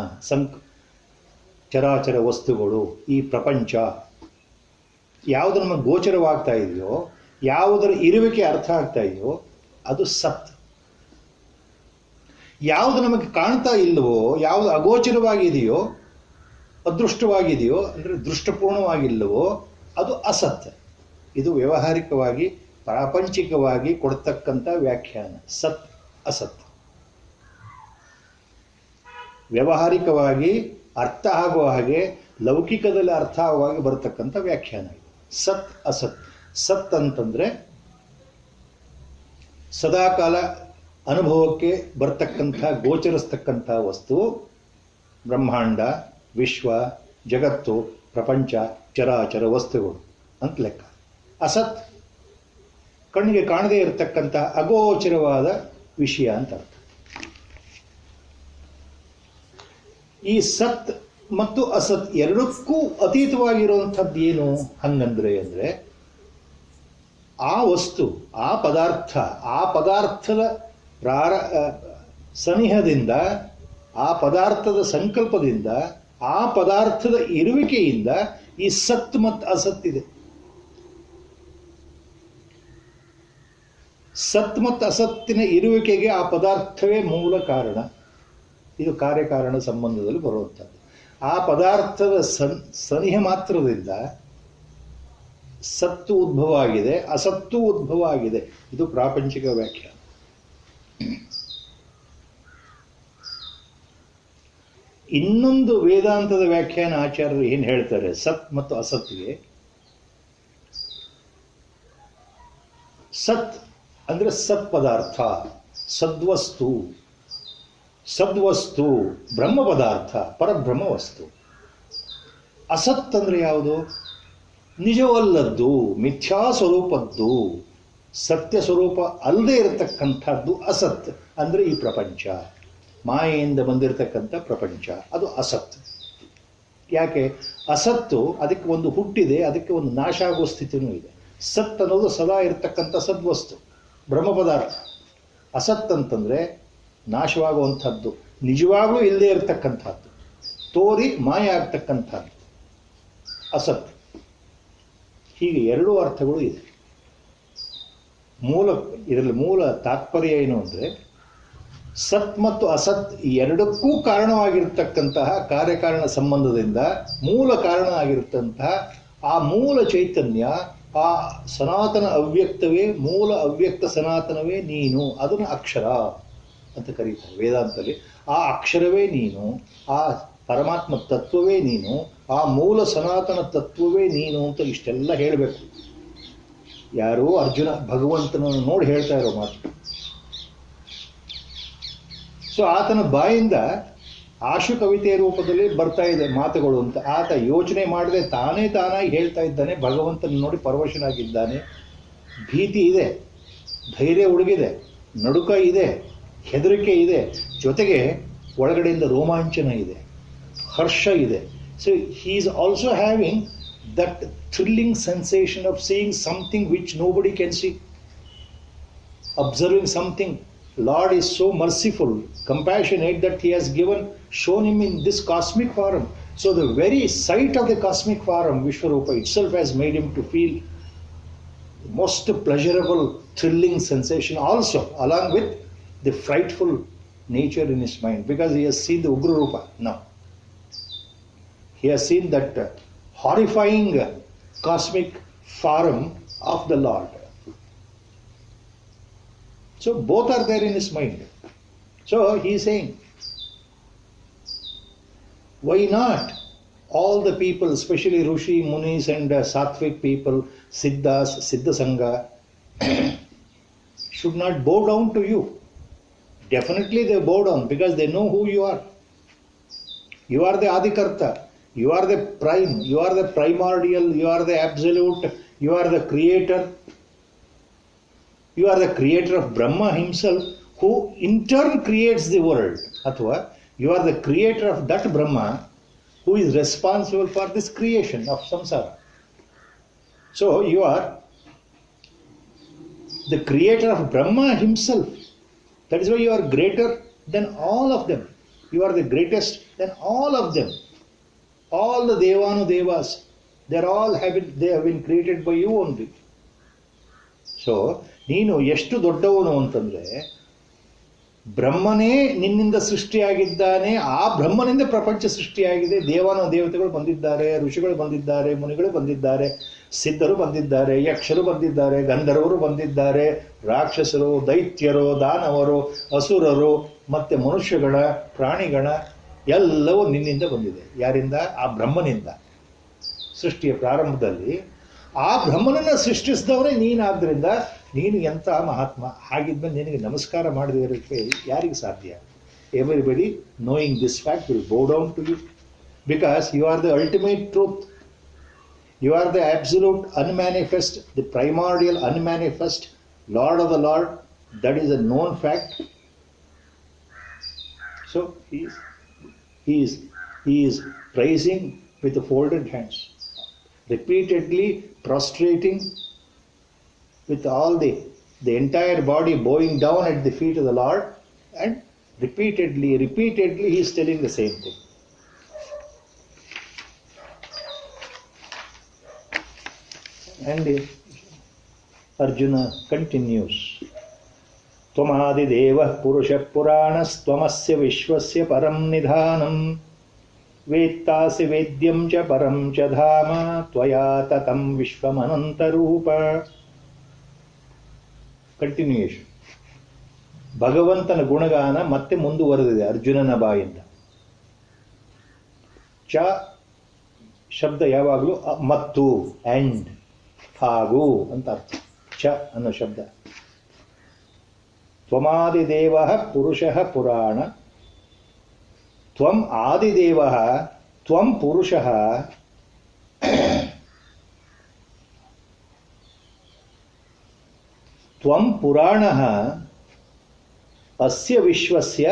ಚರಾಚರ ವಸ್ತುಗಳು, ಈ ಪ್ರಪಂಚ ಯಾವುದು ನಮಗೆ ಗೋಚರವಾಗ್ತಾ ಇದೆಯೋ, ಯಾವುದರ ಇರುವಿಕೆ ಅರ್ಥ ಆಗ್ತಾ ಇದೆಯೋ ಅದು ಸತ್. ಯಾವುದು ನಮಗೆ ಕಾಣ್ತಾ ಇಲ್ಲವೋ, ಯಾವುದು ಅಗೋಚರವಾಗಿದೆಯೋ, ಅದೃಷ್ಟವಾಗಿದೆಯೋ, ಅಂದರೆ ದೃಷ್ಟಪೂರ್ಣವಾಗಿಲ್ಲವೋ ಅದು ಅಸತ್. ಇದು ವ್ಯಾವಹಾರಿಕವಾಗಿ, ಪ್ರಾಪಂಚಿಕವಾಗಿ ಕೊಡ್ತಕ್ಕಂಥ ವ್ಯಾಖ್ಯಾನ. ಸತ್ ಅಸತ್ ವ್ಯಾವಹಾರಿಕವಾಗಿ ಅರ್ಥ ಆಗುವ ಹಾಗೆ, ಲೌಕಿಕದಲ್ಲಿ ಅರ್ಥ ಆಗುವ ಹಾಗೆ ಬರತಕ್ಕಂಥ ವ್ಯಾಖ್ಯಾನ ಇದು. ಸತ್ ಅಸತ್. ಸತ್ ಅಂತಂದರೆ ಸದಾಕಾಲ ಅನುಭವಕ್ಕೆ ಬರ್ತಕ್ಕಂಥ, ಗೋಚರಿಸ್ತಕ್ಕಂಥ ವಸ್ತು, ಬ್ರಹ್ಮಾಂಡ, ವಿಶ್ವ, ಜಗತ್ತು, ಪ್ರಪಂಚ, ಚರಾಚರ ವಸ್ತುಗಳು ಅಂತ ಲೆಕ್ಕ. ಅಸತ್ ಕಣ್ಣಿಗೆ ಕಾಣದೇ ಇರತಕ್ಕಂಥ ಅಗೋಚರವಾದ ವಿಷಯ ಅಂತ ಅರ್ಥ. ಈ ಸತ್ ಮತ್ತು ಅಸತ್ ಎರಡಕ್ಕೂ ಅತೀತವಾಗಿರುವಂಥದ್ದು ಏನು ಹಂಗಂದ್ರೆ ಅಂದರೆ ಆ ವಸ್ತು, ಆ ಪದಾರ್ಥದ ಸನಿಹದಿಂದ, ಆ ಪದಾರ್ಥದ ಸಂಕಲ್ಪದಿಂದ, ಆ ಪದಾರ್ಥದ ಇರುವಿಕೆಯಿಂದ ಈ ಸತ್ ಮತ್ತು ಅಸತ್ ಇದೆ. ಸತ್ ಮತ್ತು ಅಸತ್ತಿನ ಇರುವಿಕೆಗೆ ಆ ಪದಾರ್ಥವೇ ಮೂಲ ಕಾರಣ. ಇದು ಕಾರ್ಯಕಾರಣ ಸಂಬಂಧದಲ್ಲಿ ಬರುವಂಥದ್ದು. ಆ ಪದಾರ್ಥದ ಸನಿಹ ಮಾತ್ರದಿಂದ ಸತ್ತು ಉದ್ಭವ ಆಗಿದೆ, ಅಸತ್ತು ಉದ್ಭವ ಆಗಿದೆ. ಇದು ಪ್ರಾಪಂಚಿಕ ವ್ಯಾಖ್ಯಾನ. ಇನ್ನೊಂದು ವೇದಾಂತದ ವ್ಯಾಖ್ಯಾನ ಆಚಾರ್ಯರು ಏನು ಹೇಳ್ತಾರೆ ಸತ್ ಮತ್ತು ಅಸತ್ಗೆ? ಸತ್ ಅಂದ್ರೆ ಸತ್ ಪದಾರ್ಥ, ಸದ್ವಸ್ತು, ಸದ್ವಸ್ತು ಬ್ರಹ್ಮ ಪದಾರ್ಥ, ಪರಬ್ರಹ್ಮ ವಸ್ತು. ಅಸತ್ ಅಂದ್ರೆ ಯಾವುದು? ನಿಜವಲ್ಲದ್ದು, ಮಿಥ್ಯಾ ಸ್ವರೂಪದ್ದು, ಸತ್ಯ ಸ್ವರೂಪ ಅಲ್ಲದೆ ಇರತಕ್ಕಂಥದ್ದು ಅಸತ್. ಅಂದ್ರೆ ಈ ಪ್ರಪಂಚ, ಮಾಯೆಯಿಂದ ಬಂದಿರತಕ್ಕಂಥ ಪ್ರಪಂಚ, ಅದು ಅಸತ್. ಯಾಕೆ? ಅಸತ್ತು ಅದಕ್ಕೆ ಒಂದು ಹುಟ್ಟಿದೆ, ಅದಕ್ಕೆ ಒಂದು ನಾಶ ಆಗೋ ಸ್ಥಿತಿನೂ ಇದೆ. ಸತ್ ಅನ್ನೋದು ಸದಾ ಇರತಕ್ಕಂಥ ಸದ್ವಸ್ತು, ಬ್ರಹ್ಮ ಪದಾರ್ಥ. ಅಸತ್ ಅಂತಂದರೆ ನಾಶವಾಗುವಂಥದ್ದು, ನಿಜವಾಗ್ಲೂ ಇಲ್ಲದೆ ಇರತಕ್ಕಂಥದ್ದು, ತೋರಿ ಮಾಯ ಆಗ್ತಕ್ಕಂಥದ್ದು ಅಸತ್. ಹೀಗೆ ಎರಡೂ ಅರ್ಥಗಳು ಇದೆ. ಇದರಲ್ಲಿ ಮೂಲ ತಾತ್ಪರ್ಯ ಏನು ಅಂದರೆ, ಸತ್ ಮತ್ತು ಅಸತ್ ಈ ಎರಡಕ್ಕೂ ಕಾರಣವಾಗಿರ್ತಕ್ಕಂತಹ ಕಾರ್ಯಕಾರಣ ಸಂಬಂಧದಿಂದ ಮೂಲ ಕಾರಣ ಆಗಿರ್ತಂತಹ ಆ ಮೂಲ ಚೈತನ್ಯ, ಆ ಸನಾತನ ಅವ್ಯಕ್ತವೇ, ಮೂಲ ಅವ್ಯಕ್ತ ಸನಾತನವೇ ನೀನು. ಅದನ್ನು ಅಕ್ಷರ ಅಂತ ಕರೀತಾರೆ ವೇದಾಂತದಲ್ಲಿ. ಆ ಅಕ್ಷರವೇ ನೀನು, ಆ ಪರಮಾತ್ಮ ತತ್ವವೇ ನೀನು, ಆ ಮೂಲ ಸನಾತನ ತತ್ವವೇ ನೀನು ಅಂತ ಇಷ್ಟೆಲ್ಲ ಹೇಳಬೇಕು. ಯಾರೋ ಅರ್ಜುನ ಭಗವಂತನನ್ನು ನೋಡಿ ಹೇಳ್ತಾ ಇರೋ ಮಾತು. ಸೊ ಆತನ ಬಾಯಿಂದ ಆಶು ಕವಿತೆಯ ರೂಪದಲ್ಲಿ ಬರ್ತಾ ಇದೆ ಮಾತುಗಳು ಅಂತ. ಆತ ಯೋಚನೆ ಮಾಡದೆ ತಾನಾಗಿ ಹೇಳ್ತಾ ಇದ್ದಾನೆ. ಭಗವಂತನ ನೋಡಿ ಪರವಶನಾಗಿದ್ದಾನೆ. ಭೀತಿ ಇದೆ, ಧೈರ್ಯ ಉಡುಗಿದೆ, ನಡುಕ ಇದೆ, ಹೆದರಿಕೆ ಇದೆ, ಜೊತೆಗೆ ಒಳಗಡೆಯಿಂದ ರೋಮಾಂಚನ ಇದೆ, ಹರ್ಷ ಇದೆ. So he is also having that thrilling sensation of seeing something which nobody can see, observing something. Lord is so merciful, compassionate that he has shown him in this cosmic form. So the very sight of the cosmic form, Vishwarupa itself, has made him to feel the most pleasurable, thrilling sensation also, along with the frightful nature in his mind, because he has seen the Ugra Rupa now. He has seen that horrifying cosmic form of the Lord. So both are there in his mind. So he is saying, why not all the people, especially Rishi, Munis and Sattvic people, Siddhas, Siddha Sangha, should not bow down to you? Definitely they bow down because they know who you are. You are the Adikarta, you are the prime, you are the primordial, you are the absolute, you are the creator. You are the creator of Brahma himself, who in turn creates the world. Athwa, you are the creator of that Brahma who is responsible for this creation of samsara. So you are the creator of Brahma himself. That is why you are greater than all of them. You are the greatest than all of them. All the Devanudevas, they have been created by you only. So ನೀನು ಎಷ್ಟು ದೊಡ್ಡವನು ಅಂತಂದರೆ, ಬ್ರಹ್ಮನೇ ನಿನ್ನಿಂದ ಸೃಷ್ಟಿಯಾಗಿದ್ದಾನೆ, ಆ ಬ್ರಹ್ಮನಿಂದ ಪ್ರಪಂಚ ಸೃಷ್ಟಿಯಾಗಿದೆ. ದೇವತೆಗಳು ಬಂದಿದ್ದಾರೆ, ಋಷಿಗಳು ಬಂದಿದ್ದಾರೆ, ಮುನಿಗಳು ಬಂದಿದ್ದಾರೆ, ಸಿದ್ಧರು ಬಂದಿದ್ದಾರೆ, ಯಕ್ಷರು ಬಂದಿದ್ದಾರೆ, ಗಂಧರ್ವರು ಬಂದಿದ್ದಾರೆ, ರಾಕ್ಷಸರು, ದೈತ್ಯರು, ದಾನವರು, ಅಸುರರು, ಮತ್ತೆ ಮನುಷ್ಯಗಣ, ಪ್ರಾಣಿಗಣ ಎಲ್ಲವೂ ನಿನ್ನಿಂದ ಬಂದಿದೆ. ಯಾರಿಂದ? ಆ ಬ್ರಹ್ಮನಿಂದ. ಸೃಷ್ಟಿಯ ಪ್ರಾರಂಭದಲ್ಲಿ ಆ ಬ್ರಹ್ಮನನ್ನು ಸೃಷ್ಟಿಸಿದವರೇ ನೀನಾದ್ದರಿಂದ ನೀನು ಎಂಥ ಮಹಾತ್ಮ. ಹಾಗಿದ್ಮೇಲೆ ನಿನಗೆ ನಮಸ್ಕಾರ ಮಾಡದೇ ಇರೋಕ್ಕೆ ಯಾರಿಗೆ ಸಾಧ್ಯ? Everybody knowing this fact will bow down to you because you are the ultimate truth. You are the absolute unmanifest, the primordial unmanifest Lord of the Lord. That is a known fact. So he is praising with the folded hands, repeatedly prostrating with all the entire body bowing down at the feet of the Lord, and repeatedly he is telling the same thing. And Arjuna continues. Tvamadideva purusha puranas-tvamsya vishwasya param nidhanam vettasi vedyam cha param cha dhama tvaya tatam vishwamanantarupa. Continuation. ಭಗವಂತನ ಗುಣಗಾನ ಮತ್ತೆ ಮುಂದುವರೆದಿದೆ ಅರ್ಜುನನ ಬಾಯಿಂದ. ಚ ಶಬ್ದ ಯಾವಾಗಲೂ ಮತ್ತು, ಆ್ಯಂಡ್, ಹಾಗೂ ಅಂತ ಅರ್ಥ. ಚ ಅನ್ನೋ ಶಬ್ದ. ತ್ವಮಾದಿದೇವ ಪುರುಷಃ ಪುರಾಣ, ತ್ವಂ ಆದಿದೇವ, ತ್ವಂ ಪುರುಷಃ, ತ್ವಂ ಪುರಾಣಃ ಅಸ್ಯ ವಿಶ್ವಸ್ಯ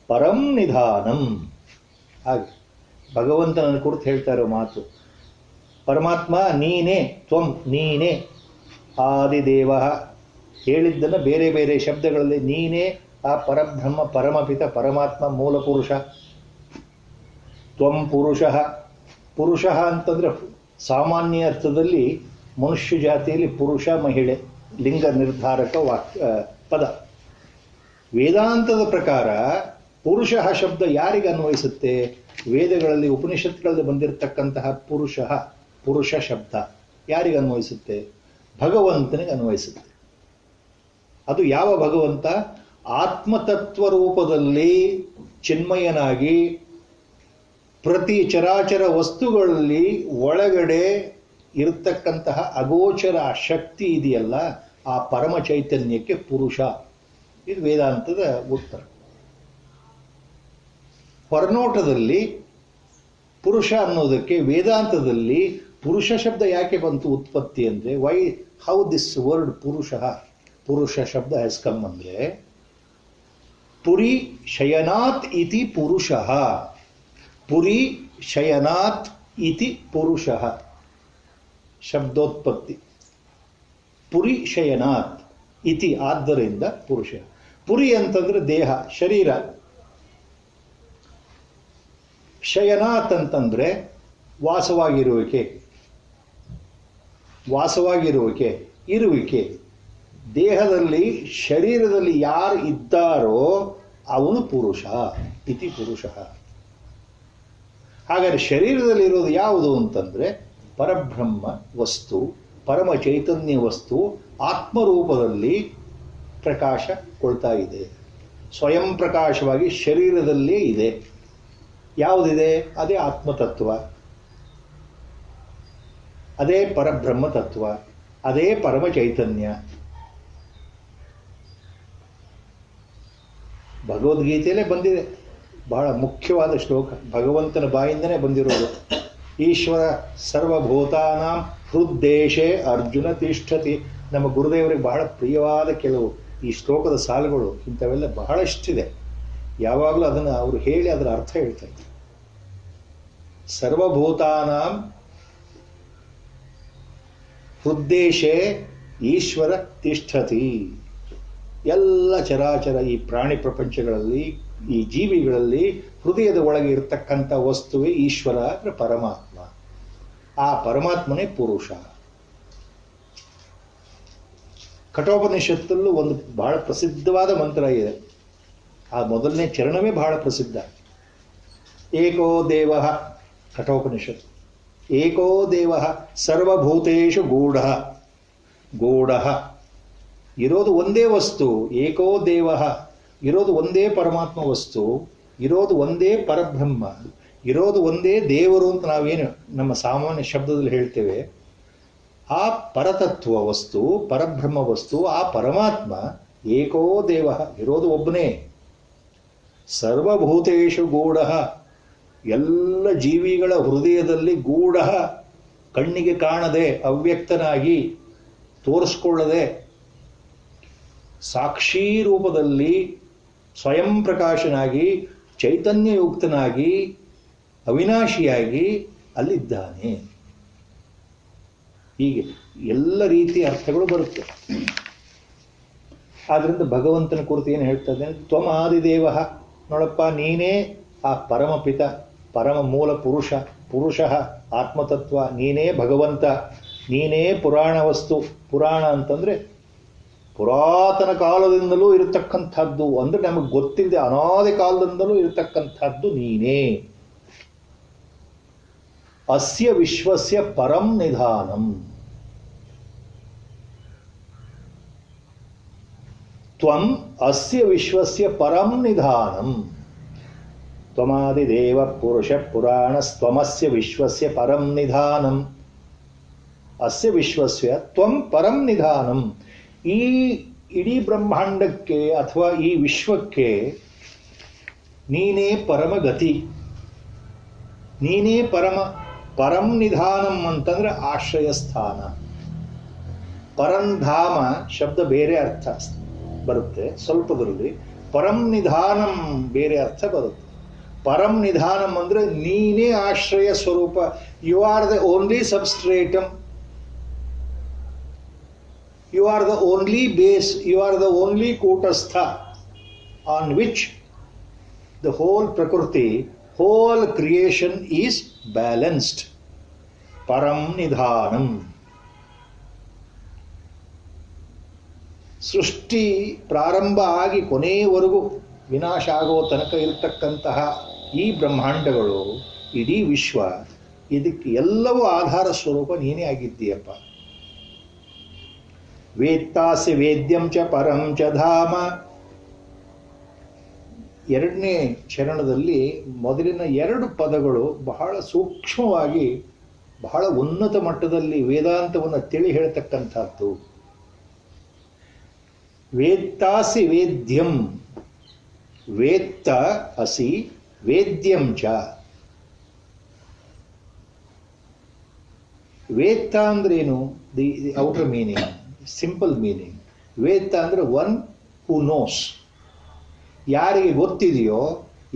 ಪರಂ ನಿಧಾನಂ. ಹಾಗೆ ಭಗವಂತನನ್ನು ಕುರಿತು ಹೇಳ್ತಾ ಇರೋ ಮಾತು. ಪರಮಾತ್ಮ ನೀನೇ, ತ್ವಂ ನೀನೇ, ಆದಿದೇವ ಹೇಳಿದ್ದನ್ನು ಬೇರೆ ಬೇರೆ ಶಬ್ದಗಳಲ್ಲಿ ನೀನೇ ಆ ಪರಬ್ರಹ್ಮ ಪರಮಪಿತ ಪರಮಾತ್ಮ ಮೂಲ ಪುರುಷ. ತ್ವಂ ಪುರುಷಃ, ಪುರುಷಃ ಅಂತಂದರೆ ಸಾಮಾನ್ಯ ಅರ್ಥದಲ್ಲಿ ಮನುಷ್ಯ ಜಾತಿಯಲ್ಲಿ ಪುರುಷ ಮಹಿಳೆ ಲಿಂಗ ನಿರ್ಧಾರಕ ಪದ. ವೇದಾಂತದ ಪ್ರಕಾರ ಪುರುಷ ಶಬ್ದ ಯಾರಿಗೆ ಅನ್ವಯಿಸುತ್ತೆ? ವೇದಗಳಲ್ಲಿ ಉಪನಿಷತ್ಗಳಲ್ಲಿ ಬಂದಿರತಕ್ಕಂತಹ ಪುರುಷ ಶಬ್ದ ಯಾರಿಗೆ ಅನ್ವಯಿಸುತ್ತೆ? ಭಗವಂತನಿಗೆ ಅನ್ವಯಿಸುತ್ತೆ. ಅದು ಯಾವ ಭಗವಂತ? ಆತ್ಮತತ್ವ ರೂಪದಲ್ಲಿ ಚಿನ್ಮಯನಾಗಿ ಪ್ರತಿ ಚರಾಚರ ವಸ್ತುಗಳಲ್ಲಿ ಒಳಗಡೆ ಇರತಕ್ಕಂತಹ ಅಗೋಚರ ಶಕ್ತಿ ಇದೆಯಲ್ಲ, ಆ ಪರಮ ಚೈತನ್ಯಕ್ಕೆ ಪುರುಷ. ಇದು ವೇದಾಂತದ ಉತ್ತರ. ಹೊರನೋಟದಲ್ಲಿ ಪುರುಷ ಅನ್ನೋದಕ್ಕೆ ವೇದಾಂತದಲ್ಲಿ ಪುರುಷ ಶಬ್ದ ಯಾಕೆ ಬಂತು ಉತ್ಪತ್ತಿ ಅಂದರೆ, ಹೌ ದಿಸ್ ವರ್ಡ್ ಪುರುಷ ಶಬ್ದ ಹ್ಯಾಸ್ ಕಮ್ ಅಂದರೆ, ಪುರಿ ಶಯನಾತ್ ಇತಿ ಪುರುಷಃ, ಪುರಿ ಶಯನಾತ್ ಇತಿ ಪುರುಷಃ ಶಬ್ದೋತ್ಪತ್ತಿ. ಪುರಿ ಶಯನಾತ್ ಇತಿ, ಆದ್ದರಿಂದ ಪುರುಷ. ಪುರಿ ಅಂತಂದ್ರೆ ದೇಹ, ಶರೀರ. ಶಯನಾತ್ ಅಂತಂದ್ರೆ ವಾಸವಾಗಿರುವಿಕೆ, ಇರುವಿಕೆ. ದೇಹದಲ್ಲಿ ಶರೀರದಲ್ಲಿ ಯಾರು ಇದ್ದಾರೋ ಅವನು ಪುರುಷ, ಇತಿ ಪುರುಷ. ಹಾಗಾದರೆ ಶರೀರದಲ್ಲಿರೋದು ಯಾವುದು ಅಂತಂದ್ರೆ ಪರಬ್ರಹ್ಮ ವಸ್ತು, ಪರಮ ಚೈತನ್ಯ ವಸ್ತು ಆತ್ಮರೂಪದಲ್ಲಿ ಪ್ರಕಾಶ ಕೊಳ್ತಾ ಇದೆ. ಸ್ವಯಂ ಪ್ರಕಾಶವಾಗಿ ಶರೀರದಲ್ಲೇ ಇದೆ. ಯಾವುದಿದೆ? ಅದೇ ಆತ್ಮತತ್ವ, ಅದೇ ಪರಬ್ರಹ್ಮ ತತ್ವ, ಅದೇ ಪರಮ ಚೈತನ್ಯ. ಭಗವದ್ಗೀತೆಯಲ್ಲೇ ಬಂದಿದೆ, ಬಹಳ ಮುಖ್ಯವಾದ ಶ್ಲೋಕ, ಭಗವಂತನ ಬಾಯಿಂದನೇ ಬಂದಿರೋದು. ಈಶ್ವರ ಸರ್ವಭೂತಾನಾಂ ಹೃದ್ದೇಶೇ ಅರ್ಜುನ ತಿಷ್ಠತಿ. ನಮ್ಮ ಗುರುದೇವರಿಗೆ ಬಹಳ ಪ್ರಿಯವಾದ ಕೆಲವು ಈ ಶ್ಲೋಕದ ಸಾಲುಗಳು, ಇಂಥವೆಲ್ಲ ಬಹಳಷ್ಟಿದೆ. ಯಾವಾಗಲೂ ಅದನ್ನು ಅವರು ಹೇಳಿ ಅದರ ಅರ್ಥ ಹೇಳ್ತಾ ಇದ್ದಾರೆ. ಸರ್ವಭೂತಾನಾಂ ಹೃದ್ದೇಶೇ ಈಶ್ವರ ತಿಷ್ಠತಿ. ಎಲ್ಲ ಚರಾಚರ ಈ ಪ್ರಾಣಿ ಪ್ರಪಂಚಗಳಲ್ಲಿ, ಈ ಜೀವಿಗಳಲ್ಲಿ ಹೃದಯದ ಒಳಗೆ ಇರತಕ್ಕಂಥ ವಸ್ತುವೇ ಈಶ್ವರ ಅಂದರೆ ಪರಮಾತ್ಮ. ಆ ಪರಮಾತ್ಮನೇ ಪುರುಷ. ಕಠೋಪನಿಷತ್ತಲ್ಲೂ ಒಂದು ಬಹಳ ಪ್ರಸಿದ್ಧವಾದ ಮಂತ್ರ ಇದೆ. ಆ ಮೊದಲನೇ ಚರಣವೇ ಬಹಳ ಪ್ರಸಿದ್ಧ. ಏಕೋ ದೇವ, ಕಠೋಪನಿಷತ್. ಏಕೋ ದೇವ ಸರ್ವಭೂತೇಷು ಗೂಢ. ಇರೋದು ಒಂದೇ ವಸ್ತು. ಏಕೋ ದೇವ, ಇರೋದು ಒಂದೇ ಪರಮಾತ್ಮ ವಸ್ತು, ಇರೋದು ಒಂದೇ ಪರಬ್ರಹ್ಮ, ಇರೋದು ಒಂದೇ ದೇವರು ಅಂತ ನಾವೇನು ನಮ್ಮ ಸಾಮಾನ್ಯ ಶಬ್ದದಲ್ಲಿ ಹೇಳ್ತೇವೆ. ಆ ಪರತತ್ವ ವಸ್ತು, ಪರಬ್ರಹ್ಮ ವಸ್ತು, ಆ ಪರಮಾತ್ಮ ಏಕೋ ದೇವ, ಇರೋದು ಒಬ್ಬನೇ. ಸರ್ವಭೂತೇಷು ಗೂಢ, ಎಲ್ಲ ಜೀವಿಗಳ ಹೃದಯದಲ್ಲಿ ಗೂಢ, ಕಣ್ಣಿಗೆ ಕಾಣದೆ, ಅವ್ಯಕ್ತನಾಗಿ, ತೋರಿಸ್ಕೊಳ್ಳದೆ, ಸಾಕ್ಷಿ ರೂಪದಲ್ಲಿ ಸ್ವಯಂ ಪ್ರಕಾಶನಾಗಿ, ಚೈತನ್ಯಯುಕ್ತನಾಗಿ, ಅವಿನಾಶಿಯಾಗಿ ಅಲ್ಲಿದ್ದಾನೆ. ಹೀಗೆ ಎಲ್ಲ ರೀತಿಯ ಅರ್ಥಗಳು ಬರುತ್ತೆ. ಆದ್ದರಿಂದ ಭಗವಂತನ ಕುರಿತು ಏನು ಹೇಳ್ತಾ ಇದ್ದೇನೆ, ತ್ವಮಾದಿದೇವ, ನೋಡಪ್ಪ ನೀನೇ ಆ ಪರಮಪಿತ, ಪರಮ ಮೂಲ ಪುರುಷ ಆತ್ಮತತ್ವ, ನೀನೇ ಭಗವಂತ, ನೀನೇ ಪುರಾಣ ವಸ್ತು. ಪುರಾಣ ಅಂತಂದರೆ ಪುರಾತನ ಕಾಲದಿಂದಲೂ ಇರತಕ್ಕಂಥದ್ದು, ಅಂದರೆ ನಮಗೆ ಗೊತ್ತಿಲ್ಲದೆ ಅನಾದಿ ಕಾಲದಿಂದಲೂ ಇರತಕ್ಕಂಥದ್ದು ನೀನೇ. ಅಸ್ಯ ವಿಶ್ವಸ್ಯ ಪರಂ ನಿಧಾನಂ, ತ್ವಂ ಅಸ್ಯ ವಿಶ್ವಸ್ಯ ಪರಂ ನಿಧಾನಂ. ತ್ವಮಾದಿದೇವ ಪುರುಷ ಪುರಾಣಸ್ತ್ವಮಸ್ಯ ವಿಶ್ವಸ್ಯ ಪರಂ ನಿಧಾನಂ. ಅಸ್ಯ ವಿಶ್ವಸ್ಯ ತ್ವಂ ಪರಂ ನಿಧಾನಂ. ಈ ಇಡೀ ಬ್ರಹ್ಮಾಂಡಕ್ಕೆ ಅಥವಾ ಈ ವಿಶ್ವಕ್ಕೆ ನೀನೇ ಪರಮಗತಿ, ನೀನೇ ಪರಂ ನಿಧಾನಂ ಅಂತಂದ್ರೆ ಆಶ್ರಯ ಸ್ಥಾನ. ಪರಂಧಾಮ ಶಬ್ದ ಬೇರೆ ಅರ್ಥ ಬರುತ್ತೆ ಸ್ವಲ್ಪದರಲ್ಲಿ, ಪರಂ ನಿಧಾನಂ ಬೇರೆ ಅರ್ಥ ಬರುತ್ತೆ. ಪರಂ ನಿಧಾನಂ ಅಂದ್ರೆ ನೀನೇ ಆಶ್ರಯ ಸ್ವರೂಪ. You are the only substratum, you are the only base, you are the only kutastha on which the whole prakriti, whole creation is balanced. ಪರಂ ನಿಧಾನಂ. ಸೃಷ್ಟಿ ಪ್ರಾರಂಭ ಆಗಿ ಕೊನೆಯವರೆಗೂ ವಿನಾಶ ಆಗೋ ತನಕ ಇರತಕ್ಕಂತಹ ಈ ಬ್ರಹ್ಮಾಂಡಗಳು, ಇಡೀ ವಿಶ್ವ, ಇದಕ್ಕೆ ಎಲ್ಲವೂ ಆಧಾರ ಸ್ವರೂಪ ನೀನೇ ಆಗಿದ್ದೀಯಪ್ಪ. ವೇತ್ತಾಸಿ ವೇದ್ಯಂ ಚ ಪರಂ ಚ ಧಾಮ. ಎರಡನೇ ಚರಣದಲ್ಲಿ ಮೊದಲಿನ ಎರಡು ಪದಗಳು ಬಹಳ ಸೂಕ್ಷ್ಮವಾಗಿ, ಬಹಳ ಉನ್ನತ ಮಟ್ಟದಲ್ಲಿ ವೇದಾಂತವನ್ನು ತಿಳಿ ಹೇಳ್ತಕ್ಕಂಥದ್ದು. ವೇತ್ತಾಸಿ ವೇದ್ಯಂ, ವೇತ್ತ ಅಸಿ ವೇದ್ಯಂ ಚ. ವೇತ್ತ ಅಂದ್ರೇನು? The outer meaning, simple meaning. ವೇತ್ತ ಅಂದ್ರೆ ಒನ್ ಹೂ ನೋಸ್. ಯಾರಿಗೆ ಗೊತ್ತಿದೆಯೋ,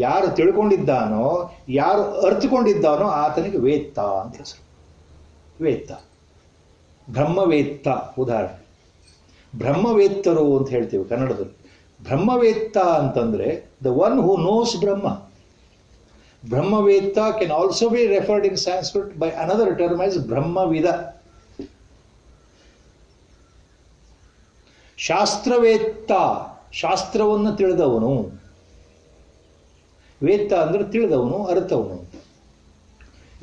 ಯಾರು ತಿಳ್ಕೊಂಡಿದ್ದಾನೋ, ಯಾರು ಅರ್ಥಕೊಂಡಿದ್ದಾನೋ ಆತನಿಗೆ ವೇತ್ತ ಅಂತ ಹೆಸರು. ವೇತ್ತ, ಬ್ರಹ್ಮವೇತ್ತ ಉದಾಹರಣೆ. ಬ್ರಹ್ಮವೇತ್ತರು ಅಂತ ಹೇಳ್ತೀವಿ ಕನ್ನಡದಲ್ಲಿ. ಬ್ರಹ್ಮವೇತ್ತ ಅಂತಂದ್ರೆ the one who knows Brahma. Brahmavetta can also be referred in Sanskrit by another term as Brahmavida. ಶಾಸ್ತ್ರವೇತ್ತ, ಶಾಸ್ತ್ರವನ್ನು ತಿಳಿದವನು. ವೇತ್ತ ಅಂದ್ರೆ ತಿಳಿದವನು, ಅರ್ಥವನು.